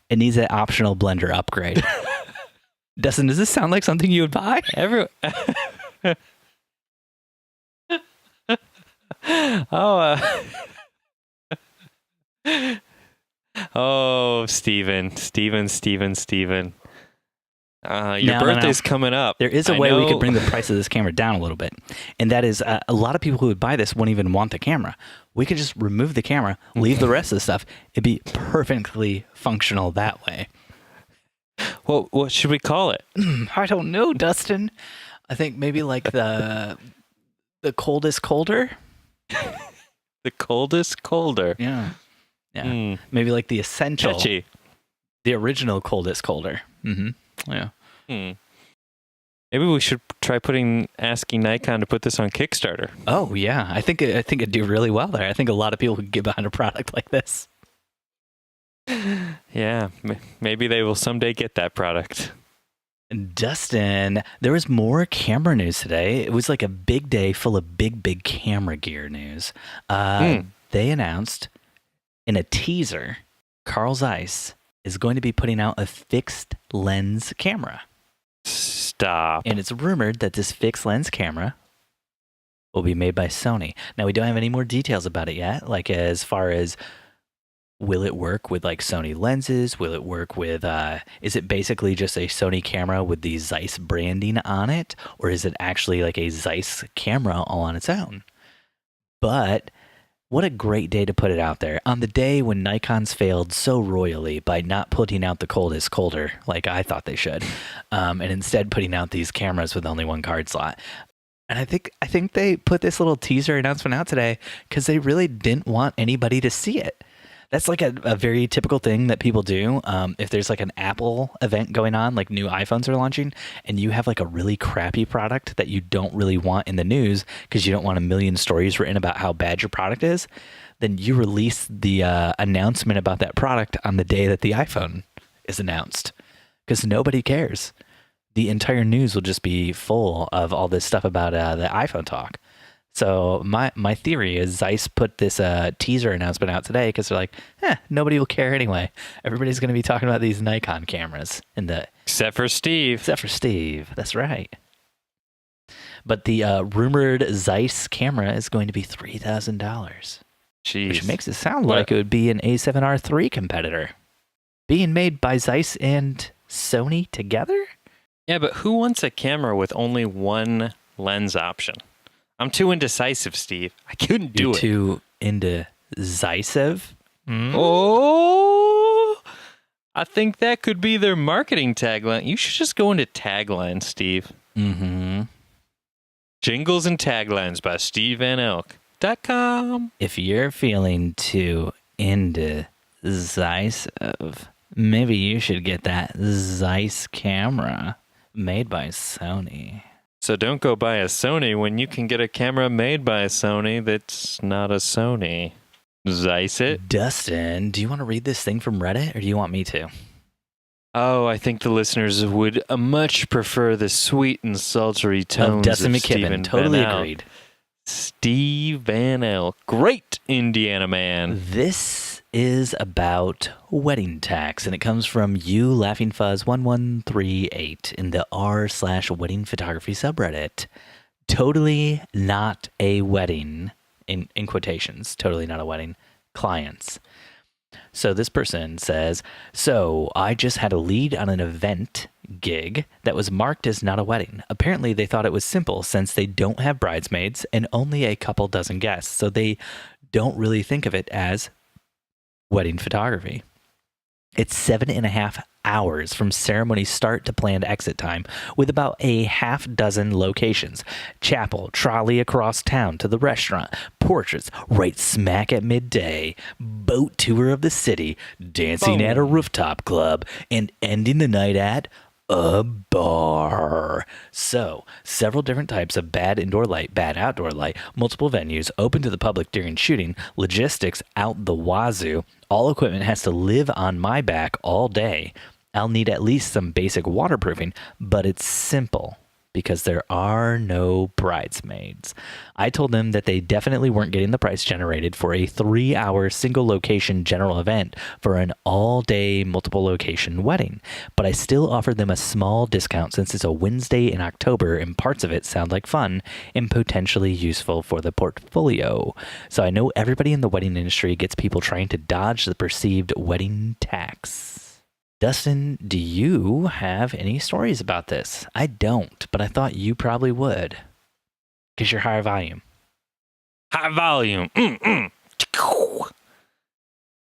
it needs an optional blender upgrade. Dustin, does this sound like something you would buy? Oh, Steven. Your birthday's coming up. There is a way we could bring the price of this camera down a little bit. And that is a lot of people who would buy this wouldn't even want the camera. We could just remove the camera, leave the rest of the stuff. It'd be perfectly functional that way. Well, what should we call it? I don't know, Dustin. I think maybe like the coldest colder. The coldest colder. Yeah. Maybe like the essential. Catchy. The original coldest colder. Yeah. Maybe we should try asking Nikon to put this on Kickstarter. Oh yeah, I think it'd do really well there. I think a lot of people could get behind a product like this. Yeah, maybe they will someday get that product. Dustin, there was more camera news today. It was like a big day full of big camera gear news. They announced In a teaser, Carl Zeiss is going to be putting out a fixed lens camera. Stop. And it's rumored that this fixed lens camera will be made by Sony. Now, we don't have any more details about it yet, like as far as will it work with like Sony lenses? Will it work with, is it basically just a Sony camera with the Zeiss branding on it? Or is it actually like a Zeiss camera all on its own? But what a great day to put it out there. On the day when Nikon's failed so royally by not putting out the coldest colder like I thought they should, and instead putting out these cameras with only one card slot. And I think they put this little teaser announcement out today because they really didn't want anybody to see it. That's like a very typical thing that people do. If there's like an Apple event going on, like new iPhones are launching, and you have like a really crappy product that you don't really want in the news because you don't want a million stories written about how bad your product is, then you release the announcement about that product on the day that the iPhone is announced because nobody cares. The entire news will just be full of all this stuff about the iPhone talk. So my theory is Zeiss put this teaser announcement out today because they're like, nobody will care anyway. Everybody's going to be talking about these Nikon cameras Except for Steve. Except for Steve. That's right. But the rumored Zeiss camera is going to be $3,000. Jeez. Which makes it sound like it would be an A7R III competitor. Being made by Zeiss and Sony together? Yeah, but who wants a camera with only one lens option? I'm too indecisive, Steve. I couldn't do it. Too indecisive? Oh, I think that could be their marketing tagline. You should just go into taglines, Steve. Mm-hmm. Jingles and taglines by SteveVanElk.com. If you're feeling too indecisive, maybe you should get that Zeiss camera made by Sony. So don't go buy a Sony when you can get a camera made by a Sony that's not a Sony. Zeiss it. Dustin, do you want to read this thing from Reddit or do you want me to? Oh, I think the listeners would much prefer the sweet and sultry tones Dustin of McKibben. Stephen Totally Van Elk. agreed. Steve Van Elk. Great Indiana man. This is about wedding tax, and it comes from you, Laughing Fuzz 1138 in the r/wedding photography subreddit. Totally not a wedding, in quotations, totally not a wedding, clients. So this person says, so I just had a lead on an event gig that was marked as not a wedding. Apparently they thought it was simple since they don't have bridesmaids and only a couple dozen guests. So they don't really think of it as wedding photography. It's 7.5 hours from ceremony start to planned exit time with about a half dozen locations. Chapel, trolley across town to the restaurant, portraits right smack at midday, boat tour of the city, dancing at a rooftop club, and ending the night at a bar. So, several different types of bad indoor light, bad outdoor light, multiple venues, open to the public during shooting, logistics out the wazoo. All equipment has to live on my back all day. I'll need at least some basic waterproofing, but it's simple because there are no bridesmaids. I told them that they definitely weren't getting the price generated for a 3-hour single location general event for an all-day multiple location wedding, but I still offered them a small discount since it's a Wednesday in October and parts of it sound like fun and potentially useful for the portfolio. So I know everybody in the wedding industry gets people trying to dodge the perceived wedding tax. Dustin, do you have any stories about this? I don't, but I thought you probably would. Because you're higher volume. High volume.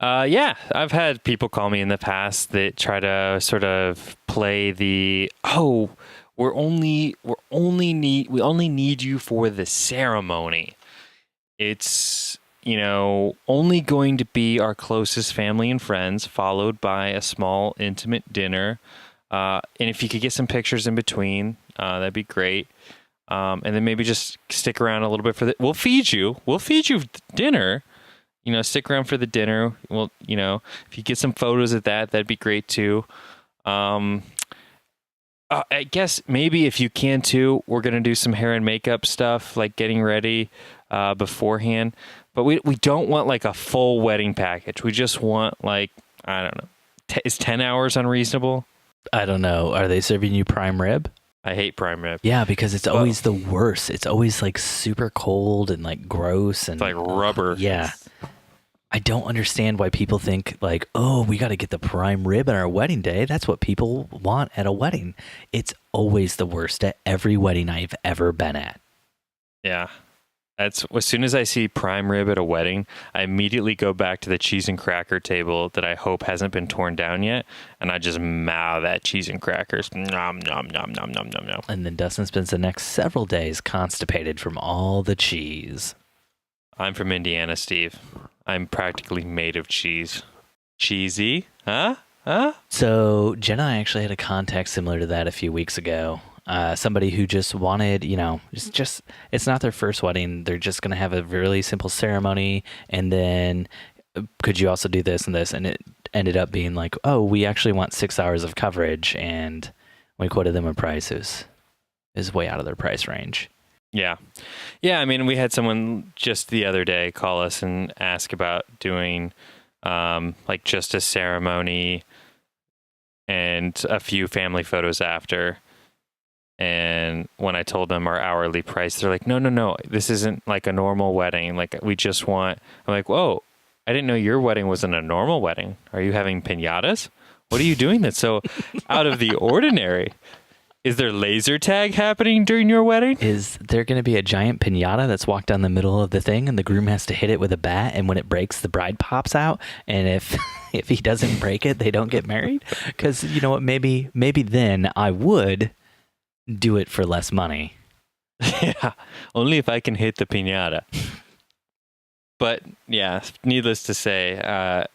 Yeah, I've had people call me in the past that try to sort of play the, we only need you for the ceremony. It's, only going to be our closest family and friends, followed by a small intimate dinner. And if you could get some pictures in between, that'd be great. And then maybe just stick around a little bit for we'll feed you dinner, stick around for the dinner. Well, if you get some photos of that, that'd be great too. I guess maybe if you can too, we're going to do some hair and makeup stuff, like getting ready. beforehand. But we don't want like a full wedding package. We just want like, I don't know. Is 10 hours unreasonable? I don't know. Are they serving you prime rib? I hate prime rib. Yeah, because it's always the worst. It's always like super cold and like gross and It's like rubber. Yeah. I don't understand why people think like, oh, we got to get the prime rib on our wedding day. That's what people want at a wedding. It's always the worst at every wedding I've ever been at. Yeah. That's as soon as I see prime rib at a wedding, I immediately go back to the cheese and cracker table that I hope hasn't been torn down yet, and I just mow that cheese and crackers. Nom, nom, nom, nom, nom, nom, nom. And then Dustin spends the next several days constipated from all the cheese. I'm from Indiana, Steve. I'm practically made of cheese. Cheesy? Huh? So Jen and I actually had a contact similar to that a few weeks ago. Somebody who just wanted, just it's not their first wedding. They're just going to have a really simple ceremony. And then could you also do this and this? And it ended up being like, oh, we actually want 6 hours of coverage. And we quoted them a price. It was way out of their price range. Yeah. Yeah. I mean, we had someone just the other day call us and ask about doing like just a ceremony and a few family photos after. And when I told them our hourly price, they're like, no, this isn't like a normal wedding. Like we just want, I'm like, whoa, I didn't know your wedding wasn't a normal wedding. Are you having piñatas? What are you doing that's so out of the ordinary? Is there laser tag happening during your wedding? Is there going to be a giant piñata that's walked down the middle of the thing and the groom has to hit it with a bat, and when it breaks, the bride pops out? And if he doesn't break it, they don't get married? Because you know what? Maybe then I would do it for less money. Yeah, only if I can hit the piñata. But yeah, needless to say,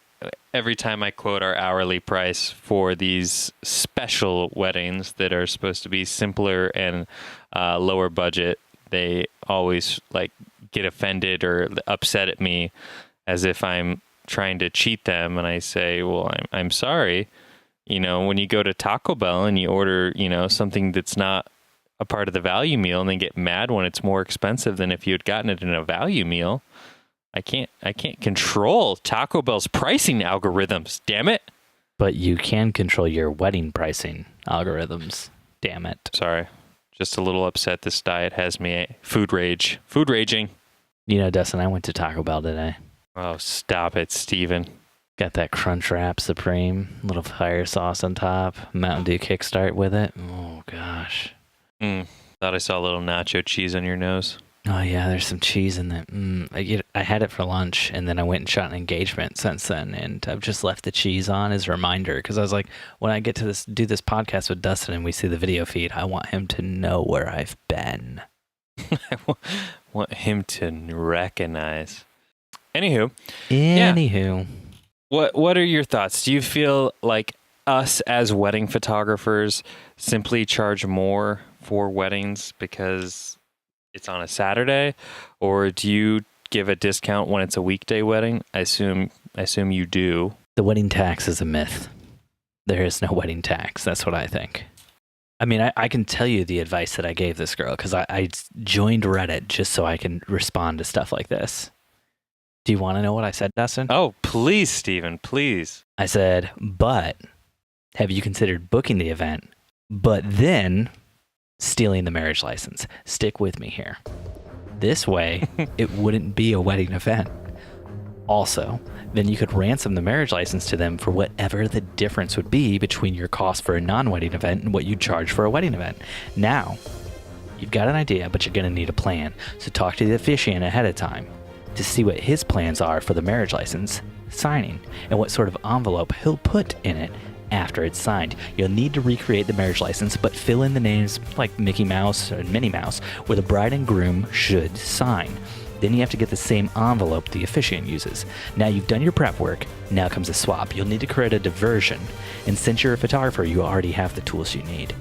every time I quote our hourly price for these special weddings that are supposed to be simpler and lower budget, they always like get offended or upset at me as if I'm trying to cheat them. And I say, well, I'm sorry. You know, when you go to Taco Bell and you order, something that's not a part of the value meal and then get mad when it's more expensive than if you had gotten it in a value meal. I can't control Taco Bell's pricing algorithms, damn it. But you can control your wedding pricing algorithms, damn it. Sorry. Just a little upset. This diet has me food raging. Dustin, I went to Taco Bell today. Oh, stop it, Steven. Got that Crunch Wrap Supreme, little fire sauce on top, Mountain Dew Kickstart with it. Oh, gosh. Thought I saw a little nacho cheese on your nose. Oh, yeah, there's some cheese in that. I had it for lunch, and then I went and shot an engagement since then, and I've just left the cheese on as a reminder, because I was like, when I get to do this podcast with Dustin and we see the video feed, I want him to know where I've been. I want him to recognize. Anywho. Yeah. What are your thoughts? Do you feel like us as wedding photographers simply charge more for weddings because it's on a Saturday, or do you give a discount when it's a weekday wedding? I assume you do. The wedding tax is a myth. There is no wedding tax. That's what I think. I mean, I can tell you the advice that I gave this girl, because I joined Reddit just so I can respond to stuff like this. Do you want to know what I said, Dustin? Oh, please, Steven, please. I said, but have you considered booking the event, but then stealing the marriage license? Stick with me here. This way, it wouldn't be a wedding event. Also, then you could ransom the marriage license to them for whatever the difference would be between your cost for a non-wedding event and what you charge for a wedding event. Now, you've got an idea, but you're going to need a plan. So talk to the officiant ahead of time to see what his plans are for the marriage license signing and what sort of envelope he'll put in it after it's signed. You'll need to recreate the marriage license, but fill in the names like Mickey Mouse and Minnie Mouse where the bride and groom should sign. Then you have to get the same envelope the officiant uses. Now you've done your prep work, now comes a swap. You'll need to create a diversion, and since you're a photographer, you already have the tools you need.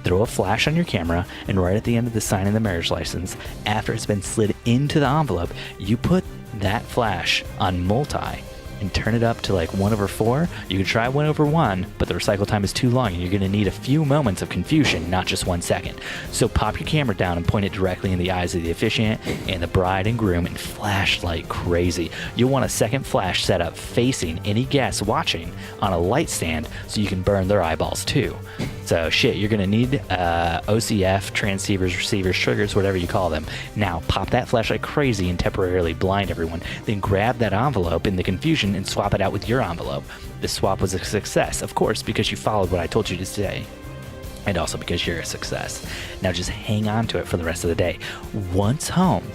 Throw a flash on your camera, and right at the end of the signing the marriage license, after it's been slid into the envelope, you put that flash on multi and turn it up to like 1/4. You can try 1/1, but the recycle time is too long and you're going to need a few moments of confusion, not just 1 second. So pop your camera down and point it directly in the eyes of the officiant and the bride and groom and flash like crazy. You'll want a second flash set up facing any guest watching on a light stand so you can burn their eyeballs too. So shit, you're going to need OCF, transceivers, receivers, triggers, whatever you call them. Now pop that flash like crazy and temporarily blind everyone. Then grab that envelope in the confusion and swap it out with your envelope. This swap was a success, of course, because you followed what I told you to say. And also because you're a success. Now just hang on to it for the rest of the day. Once home,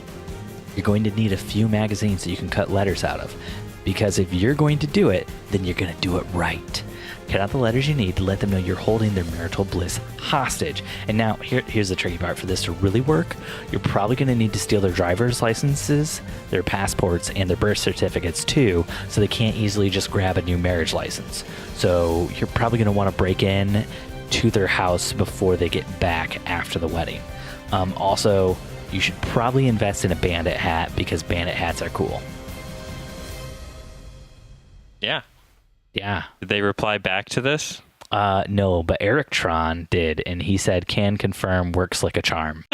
you're going to need a few magazines that you can cut letters out of. Because if you're going to do it, then you're going to do it right. Cut out the letters you need to let them know you're holding their marital bliss hostage. And now, here's the tricky part. For this to really work, you're probably going to need to steal their driver's licenses, their passports, and their birth certificates too, so they can't easily just grab a new marriage license. So you're probably going to want to break in to their house before they get back after the wedding. Also, you should probably invest in a bandit hat because bandit hats are cool. Yeah. Yeah. Did they reply back to this? No, but Eric Tron did, and he said, can confirm, works like a charm.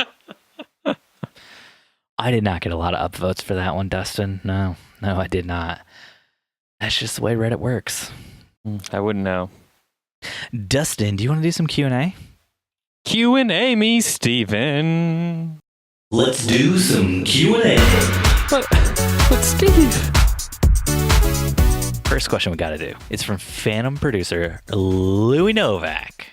I did not get a lot of upvotes for that one, Dustin. No, I did not. That's just the way Reddit works. I wouldn't know. Dustin, do you want to do some Q&A? Q&A me, Steven. Let's do some Q&A. But Steve... First question we got to do. It's from Phantom producer Louis Novak.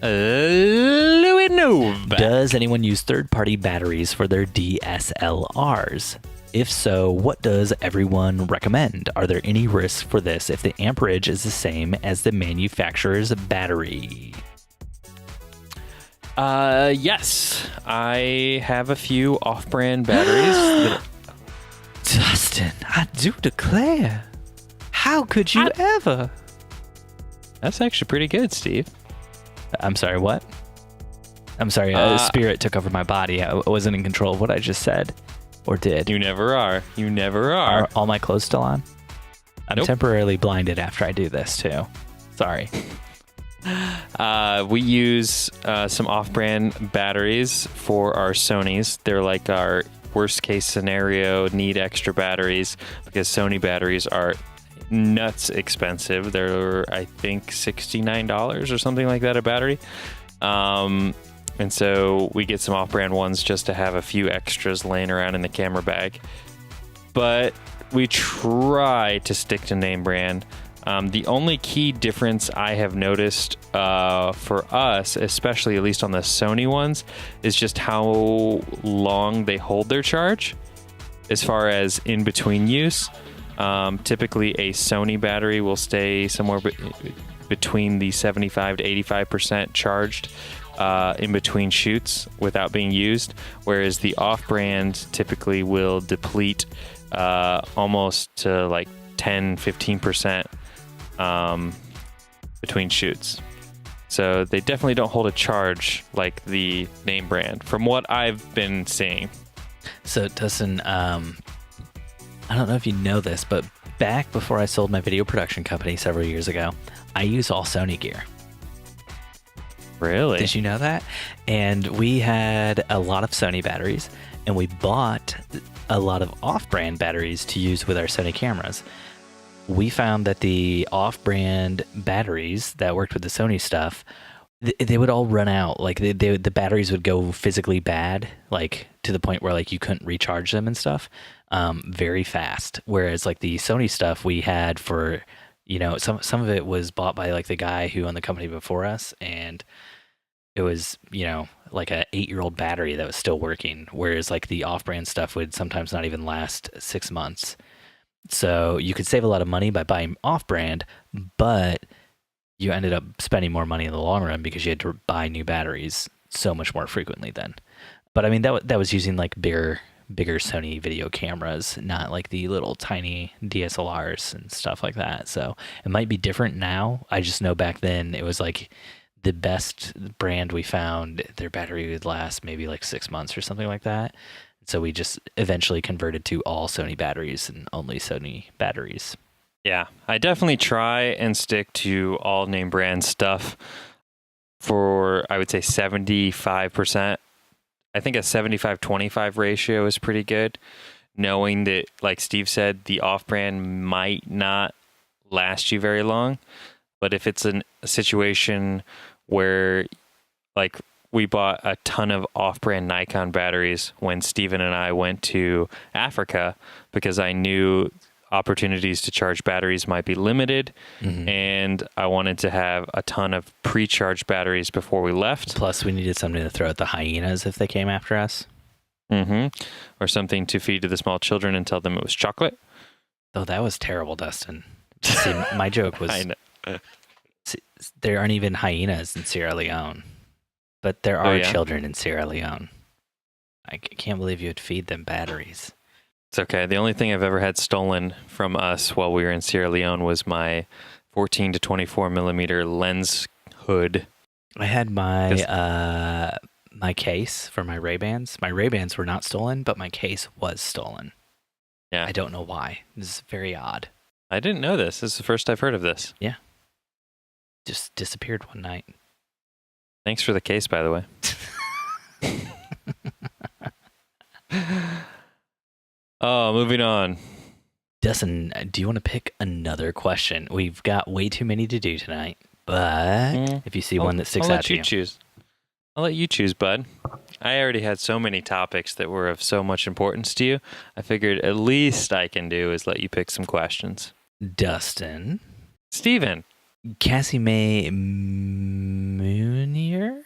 Louis Novak. Does anyone use third-party batteries for their DSLRs? If so, what does everyone recommend? Are there any risks for this if the amperage is the same as the manufacturer's battery? Yes. I have a few off-brand batteries. Dustin, I do declare. How could you ever? That's actually pretty good, Steve. I'm sorry, what? I'm sorry, spirit took over my body. I wasn't in control of what I just said. Or did. You never are. You never are. Are all my clothes still on? I'm temporarily blinded after I do this, too. Sorry. We use some off-brand batteries for our Sonys. They're like our worst-case scenario, need extra batteries, because Sony batteries are nuts expensive. They're, I think, $69 or something like that a battery. And so we get some off-brand ones just to have a few extras laying around in the camera bag. But we try to stick to name brand. The only key difference I have noticed for us, especially at least on the Sony ones, is just how long they hold their charge as far as in between use. Typically a Sony battery will stay somewhere between the 75 to 85% charged in between shoots without being used, whereas the off-brand typically will deplete almost to like 10-15% between shoots. So they definitely don't hold a charge like the name brand from what I've been seeing. So Dustin, I don't know if you know this, but back before I sold my video production company several years ago, I use all Sony gear. Really? Did you know that? And we had a lot of Sony batteries, and we bought a lot of off-brand batteries to use with our Sony cameras. We found that the off-brand batteries that worked with the Sony stuff, they would all run out. Like the batteries would go physically bad, like to the point where like you couldn't recharge them and stuff very fast. Whereas like the Sony stuff we had for, you know, some of it was bought by like the guy who owned the company before us, and it was, you know, like a 8-year-old battery that was still working. Whereas like the off-brand stuff would sometimes not even last 6 months. So you could save a lot of money by buying off-brand, but you ended up spending more money in the long run because you had to buy new batteries so much more frequently then. But I mean, that was using like bigger Sony video cameras, not like the little tiny DSLRs and stuff like that. So it might be different now. I just know back then it was like the best brand we found, their battery would last maybe like 6 months or something like that. So we just eventually converted to all Sony batteries and only Sony batteries. Yeah, I definitely try and stick to all name brand stuff for, I would say, 75%. I think a 75-25 ratio is pretty good, knowing that, like Steve said, the off brand might not last you very long. But if it's a situation where, like, we bought a ton of off brand Nikon batteries when Steven and I went to Africa because I knew opportunities to charge batteries might be limited, and I wanted to have a ton of pre-charged batteries before we left. Plus, we needed something to throw at the hyenas if they came after us. Or something to feed to the small children and tell them it was chocolate. Oh, that was terrible, Dustin. See, my joke was I know. There aren't even hyenas in Sierra Leone, but there are children in Sierra Leone. I can't believe you would feed them batteries. It's okay. The only thing I've ever had stolen from us while we were in Sierra Leone was my 14 to 24 millimeter lens hood. I had my my case for my Ray-Bans. My Ray-Bans were not stolen, but my case was stolen. Yeah. I don't know why. This is very odd. I didn't know this. This is the first I've heard of this. Yeah. Just disappeared one night. Thanks for the case, by the way. Oh, moving on. Dustin, do you want to pick another question? We've got way too many to do tonight, but if you see one that sticks out to you, choose. I'll let you choose, bud. I already had so many topics that were of so much importance to you. I figured at least I can do is let you pick some questions. Dustin. Steven. Cassie May Munier?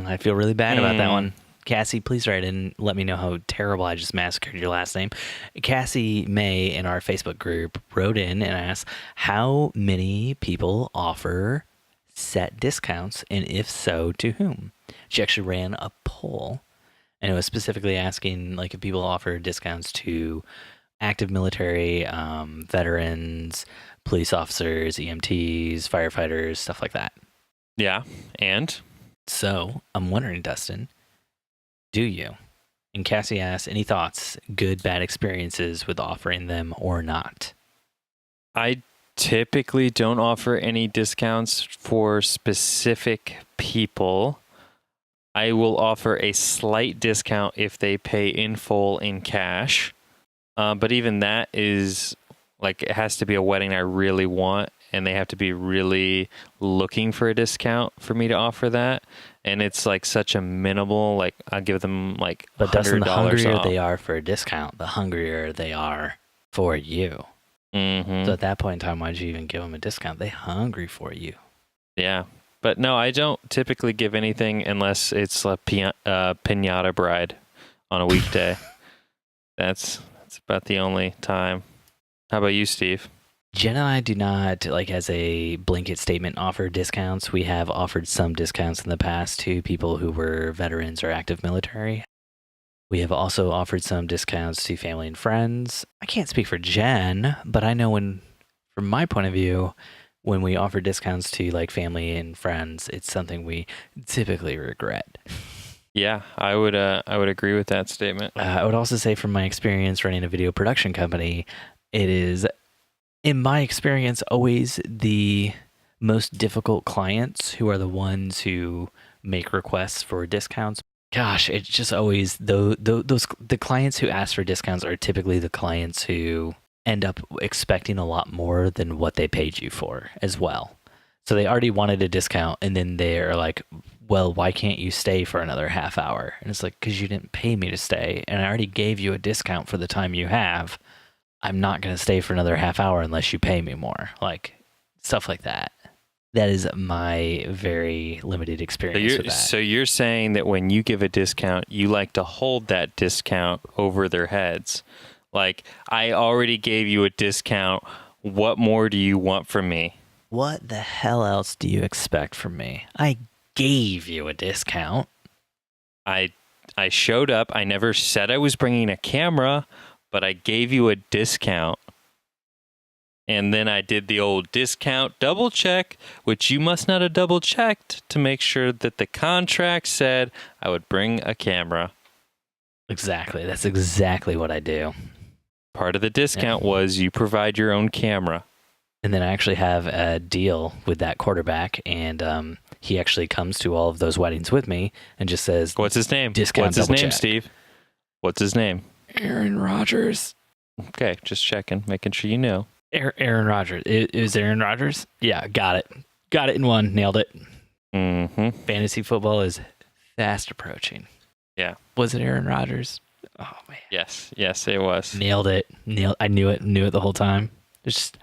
I feel really bad about that one. Cassie, please write in and let me know how terrible I just massacred your last name. Cassie May in our Facebook group wrote in and asked, how many people offer set discounts, and if so, to whom? She actually ran a poll, and it was specifically asking like if people offer discounts to active military, veterans, police officers, EMTs, firefighters, stuff like that. Yeah, and? So I'm wondering, Dustin, do you? And Cassie asks, any thoughts, good, bad experiences with offering them or not? I typically don't offer any discounts for specific people. I will offer a slight discount if they pay in full in cash. But even that is like, it has to be a wedding I really want, and they have to be really looking for a discount for me to offer that. And it's like such a minimal, like I'll give them like $100 But Dustin, the hungrier off. they are for a discount, the hungrier they are for you. So at that point in time, why'd you even give them a discount? They're hungry for you. Yeah. But no, I don't typically give anything unless it's a piñata bride on a weekday. That's about the only time. How about you, Steve? Jen and I do not, like, as a blanket statement, offer discounts. We have offered some discounts in the past to people who were veterans or active military. We have also offered some discounts to family and friends. I can't speak for Jen, but I know from my point of view, when we offer discounts to like family and friends, it's something we typically regret. Yeah, I would agree with that statement. I would also say from my experience running a video production company, it is, in my experience, always the most difficult clients who are the ones who make requests for discounts. Gosh, it's just always the clients who ask for discounts are typically the clients who end up expecting a lot more than what they paid you for as well. So they already wanted a discount, and then they're like, well, why can't you stay for another half hour? And it's like, because you didn't pay me to stay, and I already gave you a discount for the time you have. I'm not going to stay for another half hour unless you pay me more. Like, stuff like that. That is my very limited experience with that. So you're saying that when you give a discount, you like to hold that discount over their heads. Like, I already gave you a discount. What more do you want from me? What the hell else do you expect from me? I gave you a discount. I showed up. I never said I was bringing a camera, but I gave you a discount. And then I did the old discount double check, which you must not have double checked to make sure that the contract said I would bring a camera. Exactly. That's exactly what I do. Part of the discount was you provide your own camera. And then I actually have a deal with that quarterback, and he actually comes to all of those weddings with me and just says, "What's his name? Discount What's his double name, check." Steve? What's his name?" Aaron Rodgers. Okay, just checking, making sure you know. Aaron Rodgers. It was Aaron Rodgers? Yeah, got it. Got it in one. Nailed it. Mm-hmm. Fantasy football is fast approaching. Yeah. Was it Aaron Rodgers? Oh, man. Yes, it was. Nailed it. I knew it the whole time.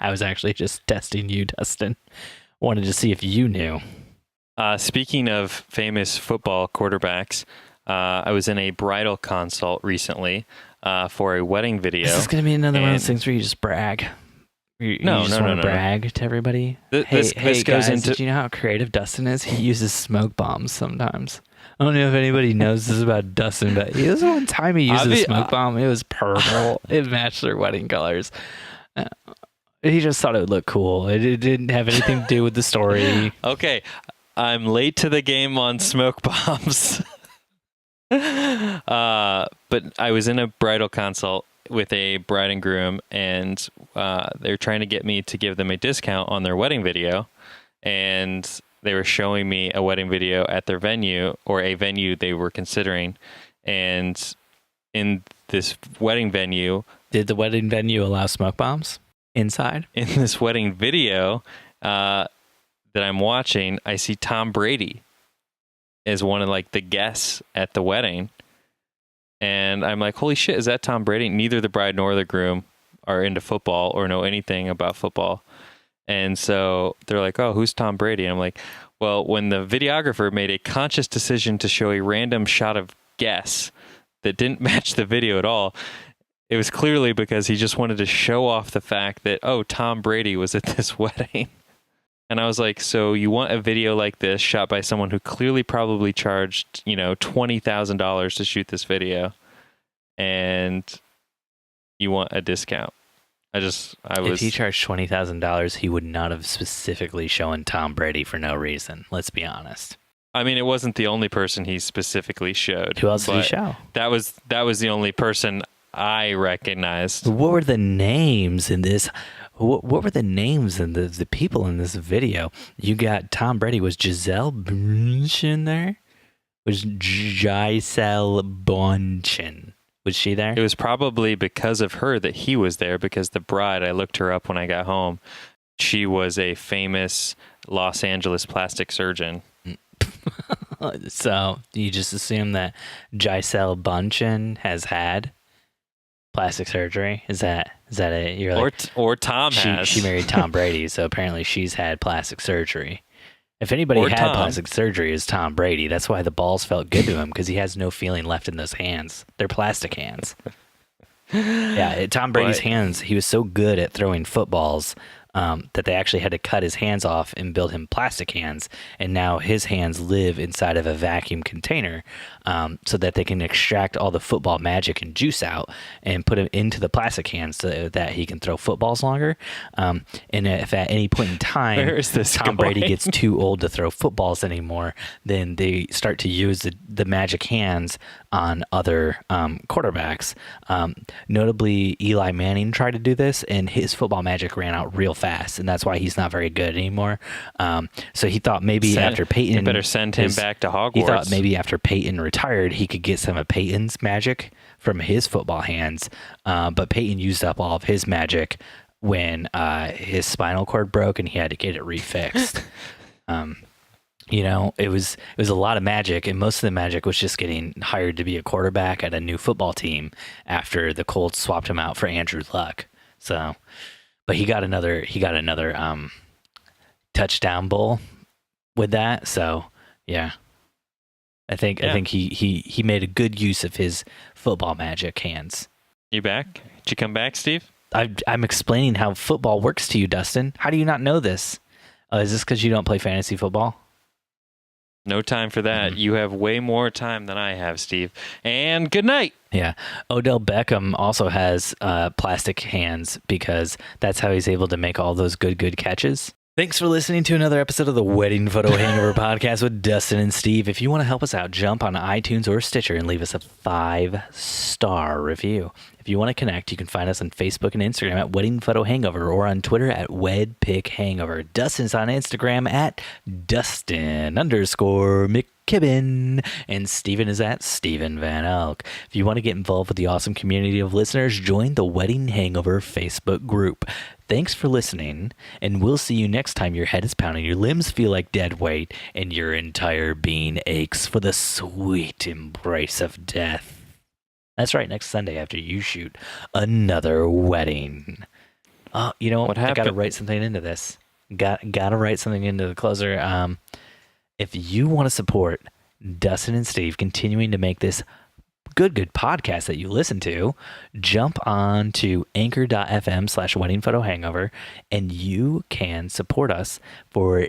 I was actually just testing you, Dustin. Wanted to see if you knew. Speaking of famous football quarterbacks, I was in a bridal consult recently for a wedding video. Is this going to be another one of those things where you just brag? You just want to brag to everybody? This goes guys, into... Did you know how creative Dustin is? He uses smoke bombs sometimes. I don't know if anybody knows this about Dustin, but this one time he used a smoke bomb. It was purple. It matched their wedding colors. He just thought it would look cool. It didn't have anything to do with the story. Okay, I'm late to the game on smoke bombs. But I was in a bridal consult with a bride and groom, and they're trying to get me to give them a discount on their wedding video. And they were showing me a wedding video at their venue, or a venue they were considering. And in this wedding venue... Did the wedding venue allow smoke bombs inside? In this wedding video that I'm watching, I see Tom Brady as one of like the guests at the wedding. And I'm like, holy shit, is that Tom Brady? Neither the bride nor the groom are into football or know anything about football. And so they're like, oh, who's Tom Brady? And I'm like, well, when the videographer made a conscious decision to show a random shot of guests that didn't match the video at all, it was clearly because he just wanted to show off the fact that, oh, Tom Brady was at this wedding. And I was like, so you want a video like this shot by someone who clearly probably charged, $20,000 to shoot this video, and you want a discount. If he charged $20,000, he would not have specifically shown Tom Brady for no reason. Let's be honest. I mean, it wasn't the only person he specifically showed. Who else did he show? That was the only person I recognized. What were the names in this? What were the names and the people in this video? You got Tom Brady. Was Giselle Bündchen there? Was Giselle Bündchen? Was she there? It was probably because of her that he was there, because the bride, I looked her up when I got home. She was a famous Los Angeles plastic surgeon. So you just assume that Giselle Bündchen has had plastic surgery? Is that it? You're like, or Tom has. She married Tom Brady, so apparently she's had plastic surgery. If anybody had plastic surgery, it's Tom Brady. That's why the balls felt good to him, because he has no feeling left in those hands. They're plastic hands. Yeah, Tom Brady's hands, he was so good at throwing footballs that they actually had to cut his hands off and build him plastic hands. And now his hands live inside of a vacuum container so that they can extract all the football magic and juice out and put them into the plastic hands so that he can throw footballs longer. And if at any point in time Tom Brady gets too old to throw footballs anymore, then they start to use the magic hands on other quarterbacks. Notably, Eli Manning tried to do this, and his football magic ran out real fast, and that's why he's not very good anymore. So he thought maybe after Peyton... You better send him back to Hogwarts. He thought maybe after Peyton retired, he could get some of Peyton's magic from his football hands, but Peyton used up all of his magic when his spinal cord broke and he had to get it refixed. It was a lot of magic, and most of the magic was just getting hired to be a quarterback at a new football team after the Colts swapped him out for Andrew Luck. So, but he got another touchdown bowl with that. So, yeah. I think he made a good use of his football magic hands. You back? Did you come back, Steve? I'm explaining how football works to you, Dustin. How do you not know this? Is this because you don't play fantasy football? No time for that. Mm-hmm. You have way more time than I have, Steve. And good night. Yeah. Odell Beckham also has plastic hands because that's how he's able to make all those good catches. Thanks for listening to another episode of the Wedding Photo Hangover podcast with Dustin and Steve. If you want to help us out, jump on iTunes or Stitcher and leave us a 5-star review. If If you want to connect, you can find us on Facebook and Instagram at Wedding Photo Hangover or on Twitter at WedPicHangover. Dustin's on Instagram at Dustin_McKibben. And Steven is at Steven Van Elk. If you want to get involved with the awesome community of listeners, join the Wedding Hangover Facebook group. Thanks for listening, and we'll see you next time your head is pounding, your limbs feel like dead weight, and your entire being aches for the sweet embrace of death. That's right, next Sunday after you shoot another wedding. Oh, you know what? I got to write something into this. Got to write something into the closer. If you want to support Dustin and Steve continuing to make this good podcast that you listen to, jump on to anchor.fm/weddingphotohangover, and you can support us for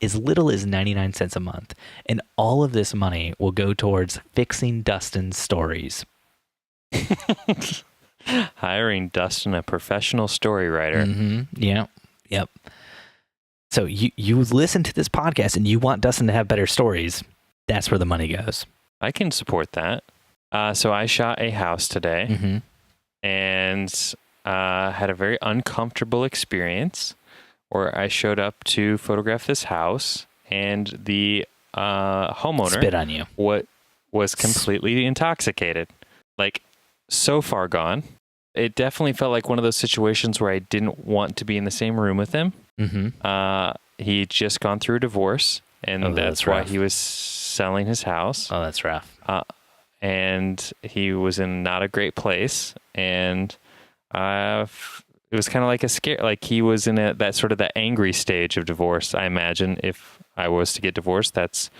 as little as 99 cents a month. And all of this money will go towards fixing Dustin's stories. Hiring Dustin, a professional story writer. Yeah. Yep. So you listen to this podcast and you want Dustin to have better stories. That's where the money goes. I can support that. So I shot a house today and had a very uncomfortable experience where I showed up to photograph this house and the homeowner spit on you. Was completely intoxicated. Like, so far gone. It definitely felt like one of those situations where I didn't want to be in the same room with him. He'd just gone through a divorce, and that's why he was selling his house. Oh, that's rough. And he was in not a great place, and it was kind of like a scare. Like, he was in that angry stage of divorce. I imagine if I was to get divorced, that's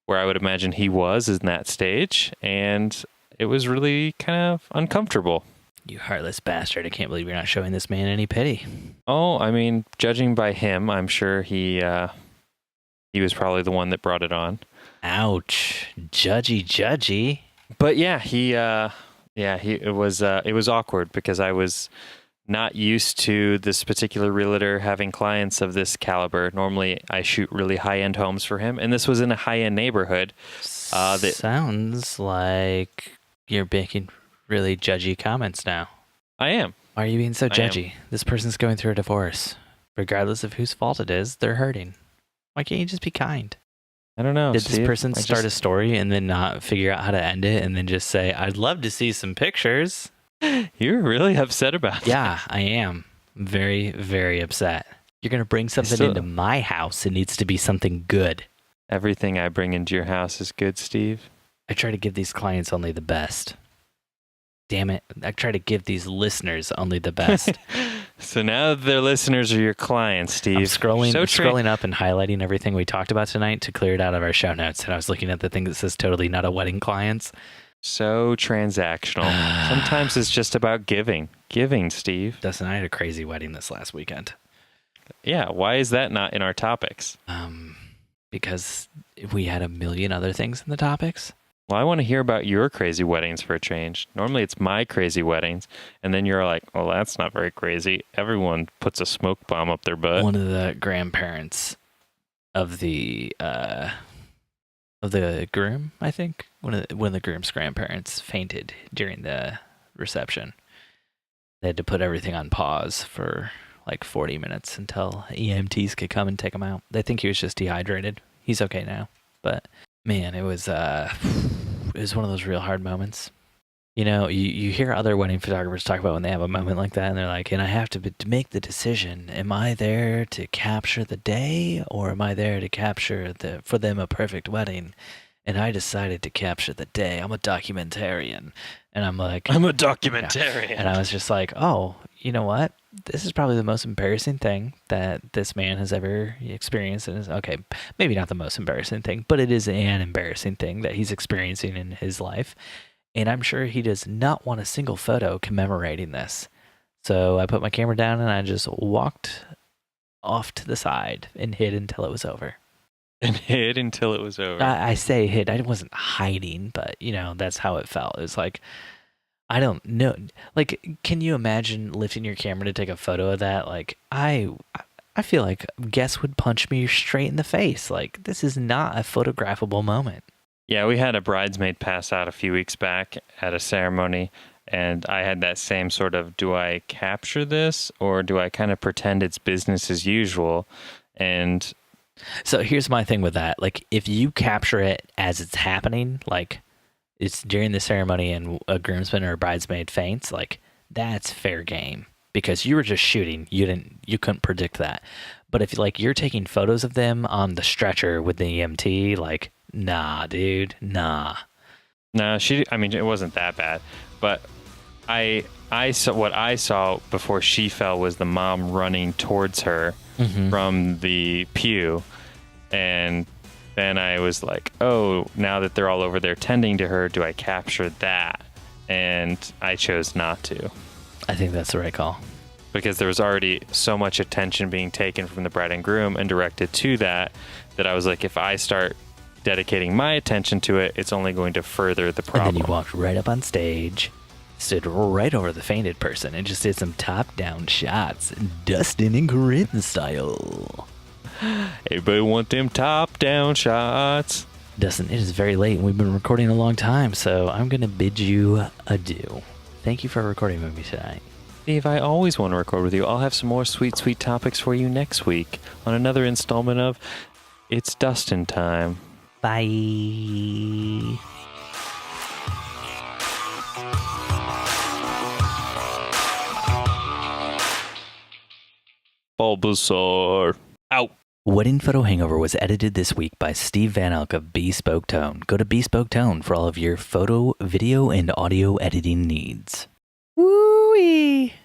where I would imagine he was, in that stage, and it was really kind of uncomfortable. You heartless bastard. I can't believe you're not showing this man any pity. Oh, I mean, judging by him, I'm sure he was probably the one that brought it on. Ouch. Judgy. But yeah, it was awkward because I was not used to this particular realtor having clients of this caliber. Normally, I shoot really high-end homes for him, and this was in a high-end neighborhood. Sounds like you're making really judgy comments now. I am. Why are you being so judgy? This person's going through a divorce. Regardless of whose fault it is, they're hurting. Why can't you just be kind? I don't know. Did this person start a story and then not figure out how to end it and then just say, I'd love to see some pictures? You're really upset about it. Yeah, I am. Very, very upset. You're going to bring something into my house. It needs to be something good. Everything I bring into your house is good, Steve. I try to give these clients only the best. Damn it. I try to give these listeners only the best. So now their listeners are your clients, Steve. I'm scrolling up and highlighting everything we talked about tonight to clear it out of our show notes. And I was looking at the thing that says totally not a wedding clients. So transactional. Sometimes it's just about giving. Giving, Steve. Dustin, I had a crazy wedding this last weekend. Yeah. Why is that not in our topics? Because we had a million other things in the topics. Well, I want to hear about your crazy weddings for a change. Normally it's my crazy weddings, and then you're like, well, that's not very crazy. Everyone puts a smoke bomb up their butt. One of the grandparents of the groom, I think, one of the groom's grandparents fainted during the reception. They had to put everything on pause for like 40 minutes until EMTs could come and take him out. They think he was just dehydrated. He's okay now, but man, it was one of those real hard moments. You know, you hear other wedding photographers talk about when they have a moment like that, and they're like, and I have to make the decision. Am I there to capture the day, or am I there to capture for them a perfect wedding? And I decided to capture the day. I'm a documentarian. And I'm like, I'm a documentarian. Yeah. And I was just like, oh, you know what? This is probably the most embarrassing thing that this man has ever experienced. And okay, maybe not the most embarrassing thing, but it is an embarrassing thing that he's experiencing in his life. And I'm sure he does not want a single photo commemorating this. So I put my camera down and I just walked off to the side and hid until it was over. And hid until it was over. I say hid. I wasn't hiding, but, you know, that's how it felt. It was like, I don't know. Like, can you imagine lifting your camera to take a photo of that? Like, I feel like guests would punch me straight in the face. Like, this is not a photographable moment. Yeah, we had a bridesmaid pass out a few weeks back at a ceremony, And I had that same sort of, do I capture this or do I kind of pretend it's business as usual? And So here's my thing with that. Like, if you capture it as it's happening, like it's during the ceremony and a groomsman or a bridesmaid faints, like that's fair game because you were just shooting. You couldn't predict that. But if like you're taking photos of them on the stretcher with the EMT, like, nah, dude, nah. no, I mean, it wasn't that bad, but I saw what I saw before she fell was the mom running towards her from the pew. And then I was like, oh, now that they're all over there tending to her, do I capture that? And I chose not to. I think that's the right call. Because there was already so much attention being taken from the bride and groom and directed to that I was like, if I start dedicating my attention to it, it's only going to further the problem. And then you walked right up on stage, stood right over the fainted person, and just did some top-down shots, Dustin and Corinne style. Everybody want them top-down shots. Dustin, it is very late, and we've been recording a long time, so I'm going to bid you adieu. Thank you for recording with me tonight. Steve, I always want to record with you. I'll have some more sweet, sweet topics for you next week on another installment of It's Dustin Time. Bye. Bulbasaur. Out. Wedding Photo Hangover was edited this week by Steve Van Elk of Bespoke Tone. Go to Bespoke Tone for all of your photo, video, and audio editing needs. Woo-wee!